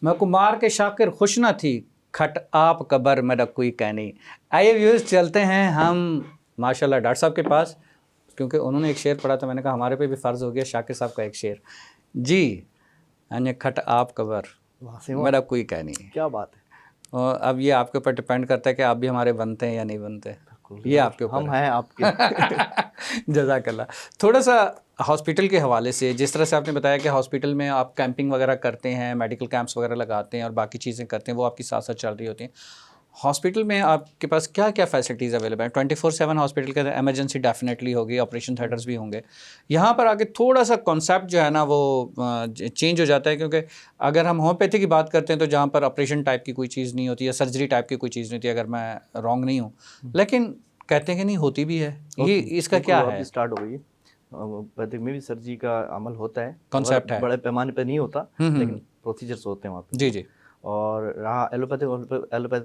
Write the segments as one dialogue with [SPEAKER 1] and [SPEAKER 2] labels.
[SPEAKER 1] मैं कुमार के शाकिर खुश न थी, खट आप कबर मेरा कोई कहनी। आइए व्यूज़, चलते हैं हम माशाल्लाह डॉक्टर साहब के पास, क्योंकि उन्होंने एक शेर पढ़ा था, मैंने कहा हमारे पे भी फ़र्ज़ हो गया शाकिर साहब का एक शेर जी। यानी खट आप कबर मेरा कोई कहनी।
[SPEAKER 2] क्या बात है।
[SPEAKER 1] और अब ये आपके ऊपर डिपेंड करता है कि आप भी हमारे बनते हैं या नहीं बनते, ये आपके ऊपर
[SPEAKER 2] हम हैं आपके।
[SPEAKER 1] जज़ाकल्लाह। थोड़ा सा हॉस्पिटल के हवाले से, जिस तरह से आपने बताया कि हॉस्पिटल में आप कैंपिंग वगैरह करते हैं, मेडिकल कैंप्स वगैरह लगाते हैं और बाकी चीज़ें करते हैं, वो आपकी साथ साथ चल रही होती हैं। हॉस्पिटल में आपके पास क्या क्या फैसिलिटीज़ अवेलेबल हैं? 24/7 हॉस्पिटल के अंदर इमरजेंसी डेफिनेटली होगी, ऑपरेशन थिएटर्स भी होंगे। यहाँ पर आगे थोड़ा सा कॉन्सेप्ट जो है ना वो चेंज हो जाता है, क्योंकि अगर हम होम्योपैथी की बात करते हैं तो जहाँ पर ऑपरेशन टाइप की कोई चीज़ नहीं होती या सर्जरी टाइप की कोई चीज़ नहीं होती, अगर मैं रॉन्ग नहीं हूँ, लेकिन कहते हैं कि नहीं होती भी है। ये इसका क्या है?
[SPEAKER 2] स्टार्ट हो गई है, होम्योपैथिक में भी सर्जरी का अमल होता है,
[SPEAKER 1] कॉन्सेप्ट है,
[SPEAKER 2] बड़े पैमाने पर नहीं होता, लेकिन प्रोसीजर्स होते हैं वहाँ पे।
[SPEAKER 1] जी जी।
[SPEAKER 2] और रहा एलोपैथी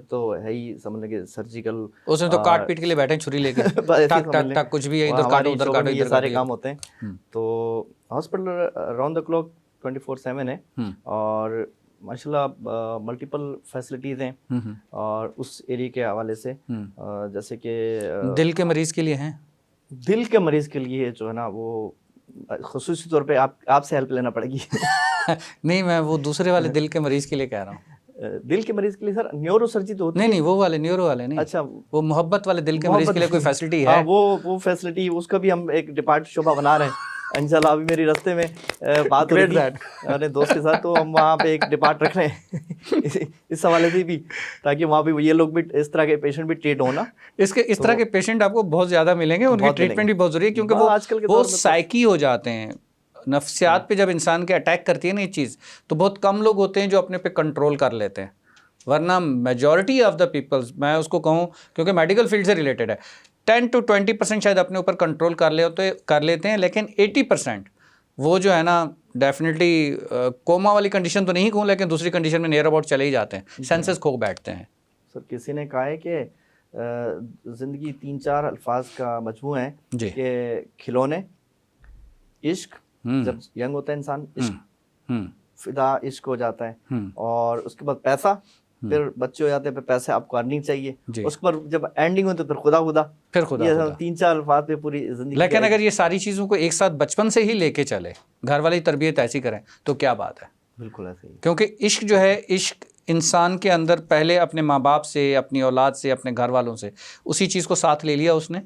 [SPEAKER 2] तो है ही, समझ लेंगे सर्जिकल,
[SPEAKER 1] उसमें तो काट पीट के लिए बैठे छुरी लेके टक टक टक कुछ भी है, इधर काटो उधर काटो,
[SPEAKER 2] ये सारे काम होते हैं। तो हॉस्पिटल राउंड द क्लॉक 24/7 है और माशाल्लाह मल्टीपल फैसिलिटीज़ हैं। और उस एरिया के हवाले से जैसे कि
[SPEAKER 1] दिल के मरीज़ के लिए हैं,
[SPEAKER 2] दिल के मरीज़ के लिए जो है ना वो ख़ुसूसी तौर पे आपसे हेल्प लेना पड़ेगी।
[SPEAKER 1] नहीं, मैं वो दूसरे वाले दिल के मरीज़ के लिए कह रहा हूँ।
[SPEAKER 2] दिल के मरीज़ के लिए सर न्यूरो सर्जरी तो होती है।
[SPEAKER 1] नहीं, वो वाले न्यूरो वाले नहीं।
[SPEAKER 2] अच्छा,
[SPEAKER 1] वो मोहब्बत वाले दिल के मरीज़ के लिए कोई फैसिलिटी है?
[SPEAKER 2] वो फैसिलिटी, उसका भी हम एक डिपार्ट शोभा बना रहे हैं इंशाल्लाह। अभी मेरी रास्ते में बात हो रही थी अपने दोस्त के साथ, तो हम वहाँ पे एक डिपार्ट रख रहे हैं इस हवाले से भी, ताकि वहाँ पे ये लोग भी, इस तरह के पेशेंट भी ट्रीट हो ना।
[SPEAKER 1] इस तरह के पेशेंट आपको बहुत ज़्यादा मिलेंगे, उनकी ट्रीटमेंट भी बहुत ज़रूरी है, क्योंकि वो
[SPEAKER 2] आजकल के
[SPEAKER 1] वो साइकी हो जाते हैं। नफ्सियात पे जब इंसान के अटैक करती है ना ये चीज़, तो बहुत कम लोग होते हैं जो अपने पे कंट्रोल कर लेते हैं, वरना मेजॉरिटी ऑफ द पीपल्स, मैं उसको कहूँ क्योंकि मेडिकल फील्ड से रिलेटेड है, 10 to 20% शायद अपने ऊपर कंट्रोल कर लेते हैं, लेकिन 80% वो जो है ना डेफिनेटली कोमा वाली कंडीशन तो नहीं कहूँ, लेकिन दूसरी कंडीशन में नियर अबाउट चले ही जाते हैं, सेंसेस खो बैठते हैं।
[SPEAKER 2] सर किसी ने कहा है कि ज़िंदगी 3-4 अल्फाज का मजमू है कि खिलौने, इश्क, जब यंग होता है इंसान, इश्क, फिदा इश्क हो जाता है, और उसके बाद पैसा, फिर बच्चे हो जाते हैं, फिर पैसे आपको अर्निंग चाहिए, उसके बाद जब एंडिंग होती है फिर खुदा, ये 3-4 अल्फाज पे पूरी जिंदगी।
[SPEAKER 1] लेकिन अगर ये सारी चीज़ों को एक साथ बचपन से ही लेके चले, घर वाली तरबियत ऐसी करें तो क्या बात है।
[SPEAKER 2] बिल्कुल ऐसे ही,
[SPEAKER 1] क्योंकि इश्क जो है, इश्क इंसान के अंदर पहले अपने माँ बाप से, अपनी औलाद से, अपने घर वालों से उसी चीज़ को साथ ले लिया उसने,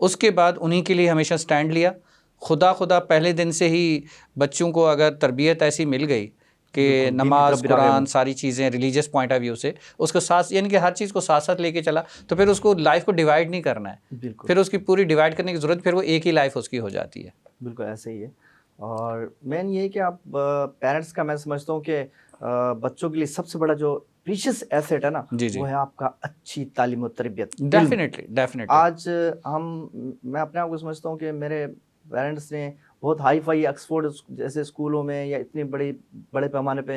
[SPEAKER 1] उसके बाद उन्हीं के लिए हमेशा स्टैंड लिया। खुदा पहले दिन से ही बच्चों को अगर तरबियत ऐसी मिल गई कि नमाज, कुरान, सारी चीज़ें रिलीजियस पॉइंट ऑफ व्यू से उसको साथ, यानी कि हर चीज़ को साथ साथ लेके चला, तो फिर उसको लाइफ को डिवाइड नहीं करना है, फिर उसकी पूरी डिवाइड करने की ज़रूरत, फिर वो एक ही लाइफ उसकी हो जाती है।
[SPEAKER 2] बिल्कुल ऐसे ही है। और मेन ये है कि आप पेरेंट्स का, मैं समझता हूँ कि बच्चों के लिए सबसे बड़ा जो प्रीशियस एसेट है ना, वो है आपका अच्छी तालीम और तरबियत।
[SPEAKER 1] डेफिनेटली
[SPEAKER 2] आज मैं अपने आप को समझता हूँ कि मेरे पेरेंट्स ने बहुत हाई फाई ऑक्सफोर्ड जैसे स्कूलों में या इतने बड़े पैमाने पे,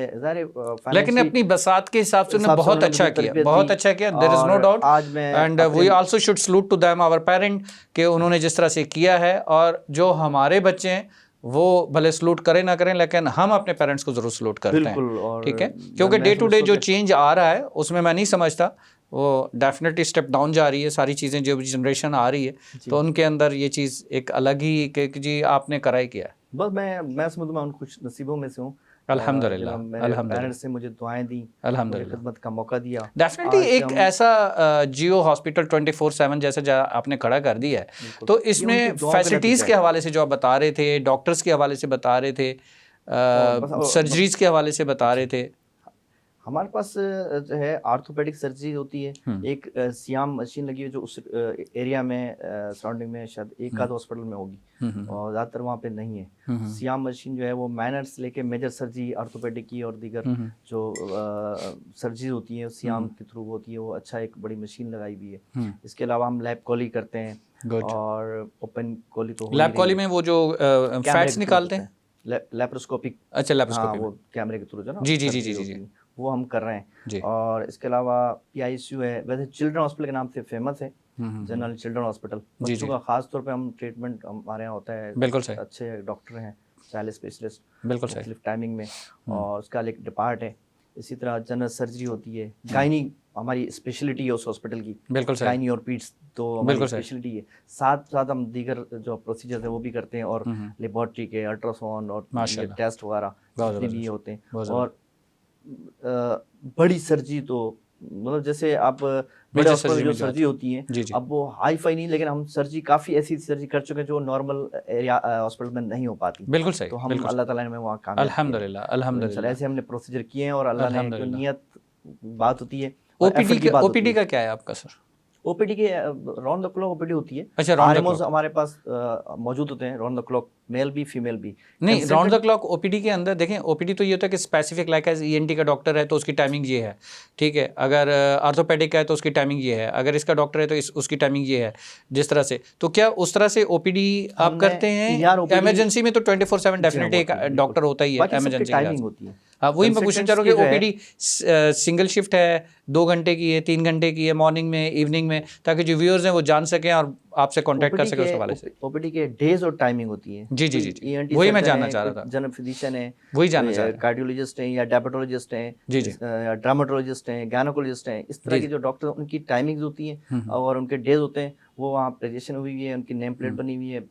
[SPEAKER 1] लेकिन अपनी बसात के हिसाब से उन्होंने बहुत अच्छा किया, बहुत अच्छा किया, there is no doubt, and we also should salute to them, our parent, कि उन्होंने जिस तरह से किया है। और जो हमारे बच्चे हैं वो भले सलूट करें ना करें, लेकिन हम अपने पेरेंट्स को ज़रूर सलूट करते हैं, ठीक है, क्योंकि डे टू डे जो चेंज आ रहा है उसमें मैं नहीं समझता वो डेफिनेटली स्टेप डाउन जा रही है, सारी चीज़ें जो जनरेशन आ रही है तो उनके अंदर ये चीज़ एक अलग ही कि जी आपने करा ही किया है।
[SPEAKER 2] बस मैं समझता हूँ उन कुछ नसीबों में से हूँ,
[SPEAKER 1] अल्हम्दुलिल्लाह,
[SPEAKER 2] पेरेंट्स ने मुझे दुआएं दी,
[SPEAKER 1] अल्हम्दुलिल्लाह,
[SPEAKER 2] खिदमत का मौका दिया।
[SPEAKER 1] डेफिनेटली एक ऐसा जियो हॉस्पिटल 24/7 जैसे आपने खड़ा कर दिया है, तो इसमें फैसिलिटीज़ के हवाले से जो आप बता रहे थे, डॉक्टर्स के हवाले से बता रहे थे, सर्जरीज के हवाले से बता रहे थे,
[SPEAKER 2] हमारे पास जो है आर्थोपेडिक सर्जरी होती है, एक सियाम मशीन लगी है जो उस एरिया में सराउंडिंग में शायद एक आध हॉस्पिटल में होगी, और ज़्यादातर वहाँ पे नहीं है। सियाम मशीन जो है वो माइनर से लेके मेजर सर्जरी आर्थोपेडिक की और दीगर जो सर्जरी होती है सियाम के थ्रू होती है, वो अच्छा एक बड़ी मशीन लगाई हुई है। इसके अलावा हम लैब कॉली करते हैं, और ओपन कॉली तो
[SPEAKER 1] लैब कॉली में वो जो फैट्स निकालते हैं,
[SPEAKER 2] लेप्रोस्कोपिक,
[SPEAKER 1] अच्छा लेप्रोस्कोपिक,
[SPEAKER 2] वो कैमरे के थ्रू जो ना,
[SPEAKER 1] जी,
[SPEAKER 2] वो हम कर रहे हैं। और इसके अलावा PICU है, वैसे चिल्ड्रन हॉस्पिटल के नाम से फेमस है, जनरल चिल्ड्रन हॉस्पिटल, बच्चों का खास तौर पे हम ट्रीटमेंट हमारे यहाँ होता है,
[SPEAKER 1] बिल्कुल सही,
[SPEAKER 2] अच्छे डॉक्टर हैं, चाइल्ड स्पेशलिस्ट,
[SPEAKER 1] बिल्कुल सही
[SPEAKER 2] टाइमिंग में, और उसका एक डिपार्ट है इसी तरह जनरल सर्जरी होती है, गायनी हमारी स्पेशलिटी है उस हॉस्पिटल की,
[SPEAKER 1] बिल्कुल सही,
[SPEAKER 2] गायनी और पीड्स तो हमारी स्पेशलिटी है। साथ साथ हम दीगर जो प्रोसीजर्स है वो भी करते हैं, और लेबोरेटरी के अल्ट्रासाउंड और ये टेस्ट वगैरह जितने भी होते हैं। और बड़ी सर्जरी तो मतलब जैसे आप बड़े हॉस्पिटल में जो सर्जरी होती है, अब वो हाई फाई नहीं, लेकिन हम सर्जरी काफ़ी ऐसी सर्जरी कर चुके हैं जो नॉर्मल एरिया हॉस्पिटल में नहीं हो पाती।
[SPEAKER 1] बिल्कुल सही,
[SPEAKER 2] तो हम अल्लाह ताला ने वहाँ कामयाब
[SPEAKER 1] अल्हम्दुलिल्लाह, अल्हम्दुलिल्लाह
[SPEAKER 2] ऐसे हमने प्रोसीजर किए हैं, और अल्लाह ने जो नियत बात होती है।
[SPEAKER 1] ओपीडी का क्या है आपका सर?
[SPEAKER 2] ओपीडी के राउंड द क्लॉक ओपीडी होती है।
[SPEAKER 1] अच्छा,
[SPEAKER 2] आरएमओस हमारे पास मौजूद होते हैं राउंड द क्लॉक, मेल भी फीमेल भी।
[SPEAKER 1] नहीं, राउंड द क्लॉक ओपीडी के अंदर देखें, ओपीडी तो ये होता है कि स्पेसिफिक, लाइक एज ईएनटी का डॉक्टर है तो उसकी टाइमिंग ये है, ठीक है। अगर आर्थोपेडिक का है तो उसकी टाइमिंग ये है, अगर इसका डॉक्टर है तो उसकी टाइमिंग ये है, जिस तरह से। तो क्या उस तरह से ओपीडी आप करते हैं? इमरजेंसी में तो 24/7 डेफिनेटली एक डॉक्टर होता ही है इमरजेंसी
[SPEAKER 2] टाइमिंग होती है।
[SPEAKER 1] हाँ, वही मैं पूछना चाह रहा हूँ कि ओपीडी सिंगल शिफ्ट है, 2 घंटे की है, 3 घंटे की है, मॉर्निंग में, इवनिंग में, ताकि जो व्यूअर्स हैं वो जान सकें और आपसे कांटेक्ट कर सकें उस हवाले से।
[SPEAKER 2] ओपीडी के डेज और टाइमिंग होती है।
[SPEAKER 1] जी जी जी, वही मैं जानना चाह रहा था।
[SPEAKER 2] जनरल फिजिशियन है,
[SPEAKER 1] वही जानना चाह रहा था।
[SPEAKER 2] कार्डियोलॉजिस्ट हैं या डायबिटोलॉजिस्ट हैं,
[SPEAKER 1] जी जी,
[SPEAKER 2] या ड्रामेटोलॉजिस्ट हैं, गायनेकोलॉजिस्ट हैं, इस तरह के जो डॉक्टर, उनकी टाइमिंग्स होती हैं और उनके डेज होते हैं। वो वहाँ प्रेजेंटेशन हुई हुई है, उनकी नेम प्लेट बनी हुई है,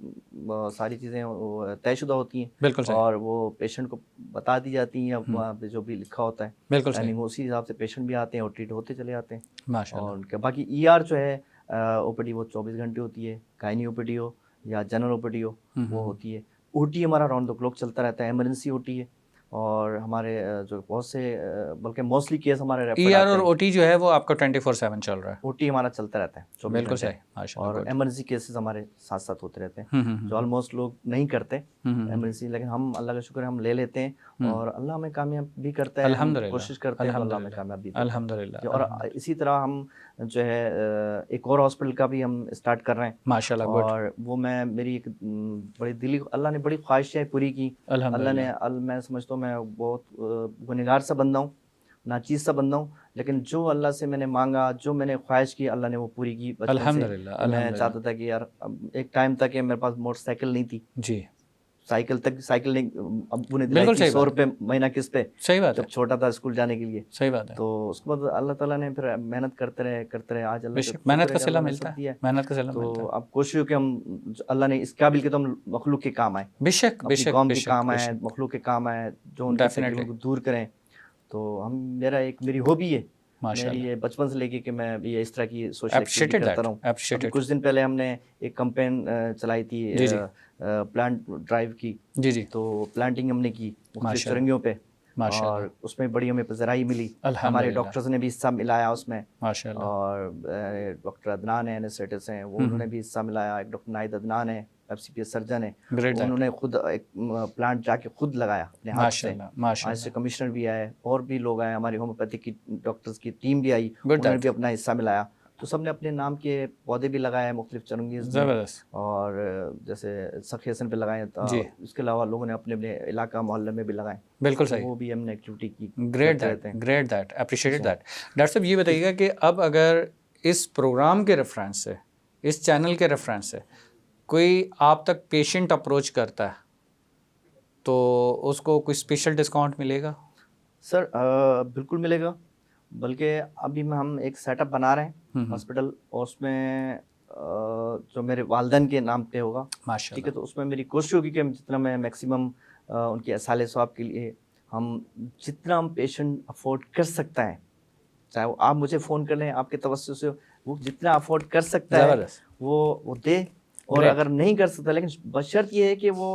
[SPEAKER 2] सारी चीज़ें तयशुदा होती हैं।
[SPEAKER 1] बिल्कुल सही।
[SPEAKER 2] और वो पेशेंट को बता दी जाती हैं, वहाँ पे जो भी लिखा होता है।
[SPEAKER 1] बिल्कुल सही।
[SPEAKER 2] उसी हिसाब से पेशेंट भी आते हैं और ट्रीट होते चले जाते हैं
[SPEAKER 1] माशाल्लाह।
[SPEAKER 2] और उनके बाकी ईआर जो है ओपीडी वो 24 घंटे होती है। गायनी ओपीडी हो या जनरल ओपीडी हो, वो होती है। ओटी हमारा राउंड द क्लॉक चलता रहता है, इमरजेंसी ओटी है। और हमारे जो बहुत से बल्कि मोस्टली केस हमारे
[SPEAKER 1] ईआर और ओटी जो है वो आपका 24/7 चल रहा है।
[SPEAKER 2] ओटी हमारा चलता रहता है।
[SPEAKER 1] बिल्कुल सही, माशाल्लाह।
[SPEAKER 2] और इमरजेंसी केसेस हमारे साथ साथ होते रहते हैं, जो ऑलमोस्ट लोग नहीं करते इमरजेंसी, लेकिन हम अल्लाह का शुक्र है हम ले लेते हैं और अल्लाह हमें कामयाब भी करता है।
[SPEAKER 1] अल्हम्दुलिल्लाह,
[SPEAKER 2] कोशिश करते हैं, अल्लाह हमें कामयाब भी
[SPEAKER 1] अल्हम्दुलिल्लाह।
[SPEAKER 2] और इसी तरह हम जो है एक और हॉस्पिटल का भी हम स्टार्ट कर रहे हैं
[SPEAKER 1] माशाल्लाह।
[SPEAKER 2] और वो मैं मेरी एक बड़ी दिली, अल्लाह ने बड़ी ख्वाहिशें पूरी की। अल्लाह ने, मैं समझता हूँ मैं बहुत गुनहगार सा बंदा हूँ, नाचीज़ सा बंदा हूँ, लेकिन जो अल्लाह से मैंने मांगा, जो मैंने ख्वाहिश की, अल्लाह ने वो पूरी की।
[SPEAKER 1] अल्हम्दुलिल्लाह।
[SPEAKER 2] मैं चाहता था कि यार एक टाइम तक मेरे पास मोटरसाइकिल नहीं थी
[SPEAKER 1] जी,
[SPEAKER 2] साइकिल नहीं अब्बू ने दिलाई थी, 100 रुपये महीना किस्त पे।
[SPEAKER 1] सही बात है,
[SPEAKER 2] जब छोटा था स्कूल जाने के लिए।
[SPEAKER 1] सही बात है।
[SPEAKER 2] तो उसके बाद अल्लाह ताला ने फिर मेहनत करते रहे आज अल्लाह
[SPEAKER 1] मेहनत का सिला मिलता है, मेहनत का सिला मिलता है।
[SPEAKER 2] तो अब कोशिश हो कि हम अल्लाह ने इस काबिल के तो हम मखलूक के काम आए,
[SPEAKER 1] बेशक बेशक,
[SPEAKER 2] कौम के काम आए, मखलूक के काम आए, जो उनकी तकलीफों को दूर करें। तो मेरी हॉबी है, मेरी ये बचपन से लेके कि मैं ये इस तरह की सोशल एक्टिविटी करता रहूं। कुछ दिन पहले हमने एक कैंपेन चलाई थी प्लांट ड्राइव की।
[SPEAKER 1] जी जी,
[SPEAKER 2] तो प्लांटिंग हमने की मुख्तलिफ चरंगियों पे और उसमें बड़ी हमें ज़राई मिली। हमारे डॉक्टर्स ने भी हिस्सा मिलाया उसमें माशाल्लाह। और डॉक्टर अदनान है, एनेस्थेटिस्ट हैं, वो उन्होंने भी हिस्सा मिलाया। एक डॉक्टर नाहिद अदनान है, FCPS सर्जन है, उन्होंने खुद एक प्लांट जाके खुद लगाया अपने हाथ से। आज से कमिश्नर भी आए और भी लोग आए, हमारी होम्योपैथी की डॉक्टर्स की टीम भी आई, उन्होंने भी अपना हिस्सा मिलाया। तो सबने अपने नाम के पौधे भी लगाए मुख्तलिफ चरंगीज़ और जैसे सखी हसन पे लगाए, इसके अलावा लोगों ने अपने अपने इलाका मोहल्ले में भी लगाए।
[SPEAKER 1] बिल्कुल सही,
[SPEAKER 2] वो भी हमने एक्टिविटी की।
[SPEAKER 1] Great that, appreciated that. Doctor साहब ये बताइएगा कि अब अगर इस प्रोग्राम के रेफरेंस से, इस चैनल के रेफरेंस से कोई आप तक पेशेंट अप्रोच करता है तो उसको कोई स्पेशल डिस्काउंट मिलेगा?
[SPEAKER 2] सर बिल्कुल मिलेगा, बल्कि अभी हम एक सेटअप बना रहे हैं हॉस्पिटल, और उसमें जो मेरे वालिदैन के नाम पे होगा, ठीक है। तो उसमें मेरी कोशिश होगी कि जितना मैं मैक्सिमम उनके असाले स्वाब के लिए हम जितना हम पेशेंट अफोर्ड कर सकता है, चाहे वो आप मुझे फ़ोन कर लें, आपके तवज्जो से वो जितना अफोर्ड कर सकता है वो दे, और अगर नहीं कर सकता, लेकिन बशर्त ये है कि वो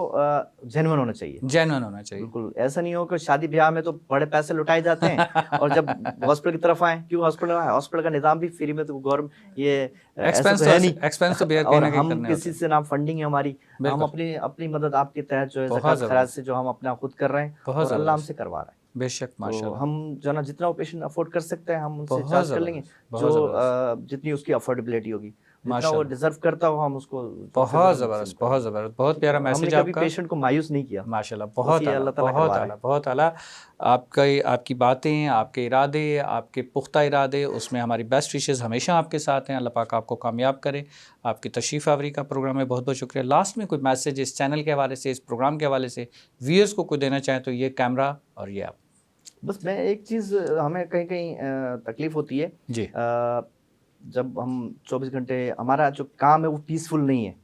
[SPEAKER 2] जेन्युइन होना चाहिए। बिल्कुल ऐसा नहीं हो कि शादी ब्याह में तो बड़े पैसे लुटाए जाते हैं और जब हॉस्पिटल की तरफ आए, क्यों हॉस्पिटल का निज़ाम भी फ्री में, तो गवर्नमेंट ये एक्सपेंस तो है नहीं, एक्सपेंस तो बेयर करना, हम किसी से ना फंडिंग है हमारी, हम अपनी मदद आपके तहत जो है ज़कात खराज से जो हम अपना खुद कर रहे हैं और अल्लाह हमसे करवा रहा है।
[SPEAKER 1] बेशक माशाल्लाह।
[SPEAKER 2] हम जो ना जितना वो पेशेंट अफोर्ड कर सकते हैं हम उनसे चार्ज कर लेंगे, जो जितनी उसकी अफोर्डेबिलिटी होगी, जितना वो डिजर्व करता हो हम उसको। बहुत ज़बरदस्त, बहुत प्यारा मैसेज आपका। कभी पेशेंट को मायूस नहीं किया माशाल्लाह,
[SPEAKER 1] बहुत आला। आपकी बातें, आपके इरादे, आपके पुख्ता इरादे, उसमें हमारी बेस्ट विशेज़ हमेशा आपके साथ हैं। अल्लाह पाक आपको कामयाब करे। आपकी तशरीफ़ आवरी का प्रोग्राम में बहुत बहुत शुक्रिया। लास्ट में कोई मैसेज इस चैनल के हवाले से, इस प्रोग्राम के हवाले से व्यूअर्स को कोई देना चाहें तो ये कैमरा और ये आप।
[SPEAKER 2] बस मैं एक चीज़ हमें कहीं कहीं तकलीफ होती है
[SPEAKER 1] जी।
[SPEAKER 2] जब हम 24 घंटे हमारा जो काम है वो पीसफुल नहीं है।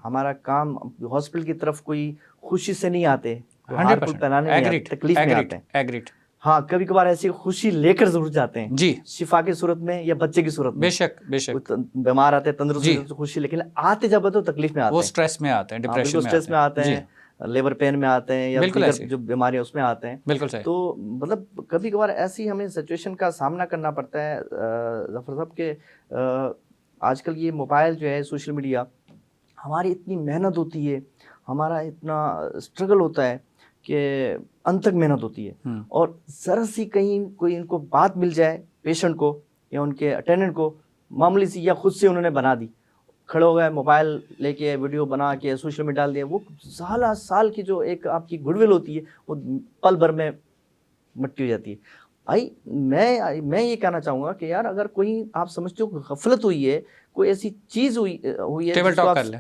[SPEAKER 2] हमारा काम हॉस्पिटल की तरफ कोई खुशी से नहीं आते, कोई हार्टफुल
[SPEAKER 1] 100%
[SPEAKER 2] पहनाने नहीं आते, तकलीफ में आते हैं।
[SPEAKER 1] एग्रीड।
[SPEAKER 2] हाँ, कभी कभार ऐसी खुशी लेकर जरूर जाते हैं
[SPEAKER 1] जी।
[SPEAKER 2] शिफा की सूरत में या बच्चे की सूरत में।
[SPEAKER 1] बेशक बेशक।
[SPEAKER 2] बीमार आते हैं, तंदुरुस्त
[SPEAKER 1] जी।
[SPEAKER 2] तो खुशी, लेकिन आते जब तो तकलीफ में आते
[SPEAKER 1] वो
[SPEAKER 2] हैं,
[SPEAKER 1] स्ट्रेस में आते हैं, डिप्रेशन में
[SPEAKER 2] स्ट्रेस में आते हैं, लेबर पेन में आते हैं या
[SPEAKER 1] बिल्कुल
[SPEAKER 2] दीगर
[SPEAKER 1] ऐसे।
[SPEAKER 2] जो बीमारी है उसमें आते हैं।
[SPEAKER 1] बिल्कुल सही।
[SPEAKER 2] तो मतलब कभी कभार ऐसी हमें सिचुएशन का सामना करना पड़ता है जफर साहब के, आजकल ये मोबाइल जो है, सोशल मीडिया, हमारी इतनी मेहनत होती है, हमारा इतना स्ट्रगल होता है कि अनथक मेहनत होती है, और ज़रा सी कहीं कोई इनको बात मिल जाए पेशेंट को या उनके अटेंडेंट को, मामूली सी, या खुद से उन्होंने बना दी, खड़े हो गए, मोबाइल लेके वीडियो बना के सोशल में डाल दिया, वो साल की जो एक आपकी गुडविल होती है वो पल भर में मट्टी हो जाती है। मैं ये कहना चाहूँगा कि यार, अगर कोई आप समझते हो गफलत हुई है, कोई ऐसी चीज़ हुई है
[SPEAKER 1] टेबल
[SPEAKER 2] जिसको
[SPEAKER 1] टॉक
[SPEAKER 2] आप
[SPEAKER 1] कर लें,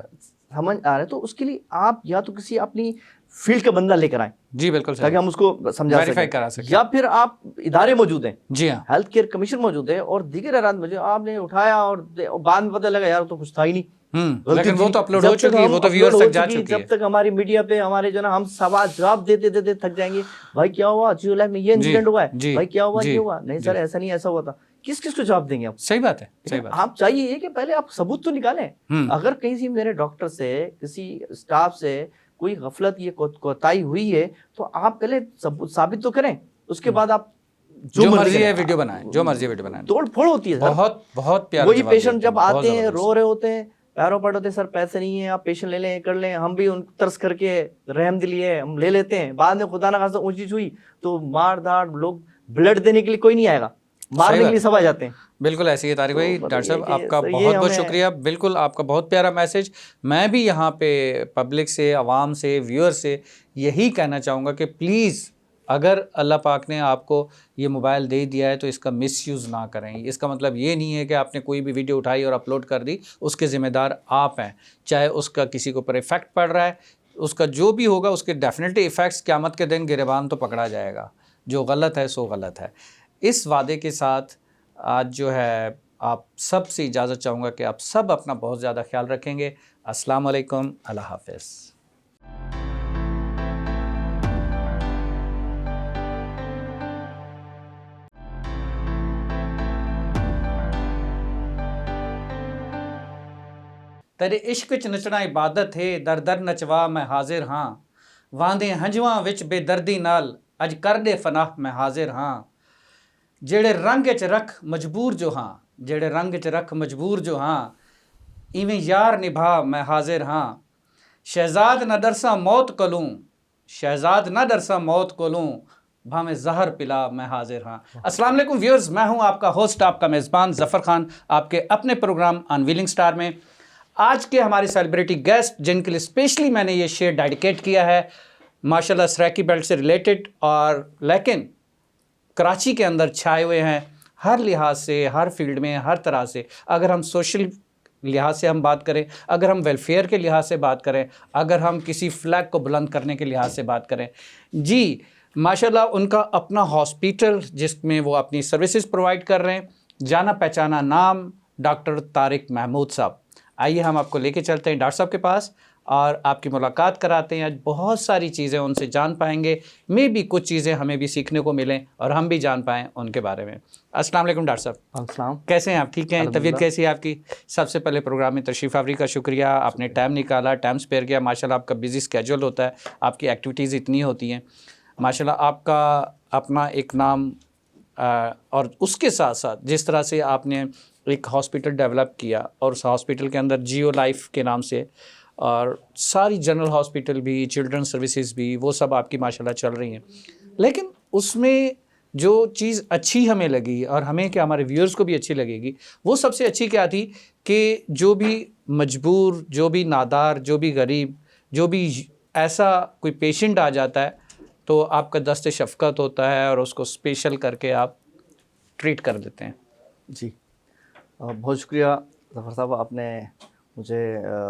[SPEAKER 2] समझ आ रहे हैं, तो उसके लिए आप या तो किसी अपनी फील्ड का बंदा लेकर आए,
[SPEAKER 1] जी बिल्कुल सही,
[SPEAKER 2] ताकि हम उसको समझा
[SPEAKER 1] वेरीफाई
[SPEAKER 2] सकें,
[SPEAKER 1] करा सकें,
[SPEAKER 2] या फिर आप इदारे मौजूद हैं,
[SPEAKER 1] जी हाँ,
[SPEAKER 2] हेल्थ केयर कमीशन मौजूद है और दीगर इदारे मौजूद, आपने उठाया और बाद में पता लगा यार तो कुछ था ही नहीं,
[SPEAKER 1] लेकिन वो तो अपलोड हो चुकी है, वो तो व्यूअर्स तक जा चुकी है।
[SPEAKER 2] जब तक हमारी मीडिया पे हमारे जो ना, हम सवाल जवाब देते देते थक जाएंगे, भाई क्या हुआ, जियो लाइफ में ये इंसिडेंट हुआ है, भाई क्या हुआ, ये हुआ नहीं सर, ऐसा नहीं, ऐसा हुआ था, किस किस को जवाब देंगे आप?
[SPEAKER 1] सही बात है, सही बात।
[SPEAKER 2] आप चाहिए कि पहले आप सबूत तो निकालें। अगर कहीं से मेरे डॉक्टर से, किसी स्टाफ से कोई गफलत, ये कोताही हुई है, तो आप पहले सबूत साबित तो करें, उसके बाद आप
[SPEAKER 1] जो मर्जी है वीडियो बनाएं, जो मर्जी वीडियो बनाएं।
[SPEAKER 2] तोड़ फोड़ होती है,
[SPEAKER 1] बहुत बहुत प्यारा।
[SPEAKER 2] वही पेशेंट जब आते हैं रो रहे होते हैं, पैरों पर होते हैं, सर पैसे नहीं है, आप पेशेंट ले लें, कर लें, हम भी उन तरस करके रहमदिली है, हम ले लेते हैं, बाद में खुदा ना खासा ऊंची हुई तो मार दाड़, लोग ब्लड देने के लिए कोई नहीं आएगा, मारने के लिए सब आ जाते हैं।
[SPEAKER 1] बिल्कुल ऐसी है तारिक भाई। डॉक्टर साहब आपका बहुत बहुत शुक्रिया, बिल्कुल आपका बहुत प्यारा मैसेज। मैं भी यहाँ पे पब्लिक से, आवाम से, व्यूअर से यही कहना चाहूँगा कि प्लीज़, अगर अल्लाह पाक ने आपको ये मोबाइल दे दिया है तो इसका मिसयूज़ ना करें। इसका मतलब ये नहीं है कि आपने कोई भी वीडियो उठाई और अपलोड कर दी, उसके ज़िम्मेदार आप हैं। चाहे उसका किसी के ऊपर इफ़ेक्ट पड़ रहा है, उसका जो भी होगा उसके डेफिनेटली इफ़ेक्ट्स क़यामत के दिन गिरबान तो पकड़ा जाएगा। जो गलत है सो गलत है। इस वादे के साथ आज जो है आप सब से इजाज़त चाहूँगा कि आप सब अपना बहुत ज़्यादा ख्याल रखेंगे। अस्सलाम वालेकुम, अल्लाह हाफ़िज़। तेरे इश्क च नचना इबादत है, दर दर नचवा मैं हाजिर हाँ, वांदे हंजवां विच बेदर्दी नाल अज कर दे फनाह मैं हाजिर हाँ। जेड़े रंग च रख मजबूर जो हाँ, जेड़े रंग च रख मजबूर जो हाँ, इवें यार निभा मैं हाजिर हाँ। शहजाद न दरसा मौत कलूँ, शहजाद न दरसा मौत कलूँ, भावें जहर पिला मैं हाजिर हाँ। अस्सलाम वालेकुम व्यूअर्स, मैं हूँ आपका होस्ट, आपका मेज़बान ज़फ़र खान, आपके अपने प्रोग्राम अनवीलिंग स्टार में। आज के हमारे सेलिब्रिटी गेस्ट जिनके लिए स्पेशली मैंने ये शेयर डेडिकेट किया है, माशाल्लाह सराकी बेल्ट से रिलेटेड, और लेकिन कराची के अंदर छाए हुए हैं हर लिहाज से, हर फील्ड में, हर तरह से। अगर हम सोशल लिहाज से हम बात करें, अगर हम वेलफेयर के लिहाज से बात करें, अगर हम किसी फ्लैग को बुलंद करने के लिहाज से बात करें, जी माशाल्लाह उनका अपना हॉस्पिटल जिसमें वो अपनी सर्विसेज प्रोवाइड कर रहे हैं, जाना पहचाना नाम डॉक्टर तारिक महमूद साहब। आइए हम आपको लेके चलते हैं डॉक्टर साहब के पास और आपकी मुलाकात कराते हैं। आज बहुत सारी चीज़ें उनसे जान पाएंगे, मे भी कुछ चीज़ें हमें भी सीखने को मिलें और हम भी जान पाएँ उनके बारे में। अस्सलाम वालेकुम डॉक्टर साहब।
[SPEAKER 2] अस्सलाम, कैसे
[SPEAKER 1] हैं आप? ठीक हैं? तबीयत कैसी है आपकी? सबसे पहले प्रोग्राम में तशरीफ़ आवरी का शुक्रिया, आपने टाइम निकाला, टाइम स्पेयर किया। माशाल्लाह आपका बिजी स्केड्यूल होता है, आपकी एक्टिविटीज़ इतनी होती हैं, माशाल्लाह आपका अपना एक नाम, और उसके साथ साथ जिस तरह से आपने एक हॉस्पिटल डेवलप किया और उस हॉस्पिटल के अंदर जियो लाइफ के नाम से, और सारी जनरल हॉस्पिटल भी, चिल्ड्रन सर्विसेज भी, वो सब आपकी माशाल्लाह चल रही हैं। लेकिन उसमें जो चीज़ अच्छी हमें लगी और हमें क्या हमारे व्यूअर्स को भी अच्छी लगेगी, वो सबसे अच्छी क्या थी कि जो भी मजबूर, जो भी नादार, जो भी गरीब, जो भी ऐसा कोई पेशेंट आ जाता है तो आपका दस्ते शफ़क़त होता है और उसको स्पेशल करके आप ट्रीट कर देते हैं।
[SPEAKER 2] जी बहुत शुक्रिया ज़फ़र साहब, आपने मुझे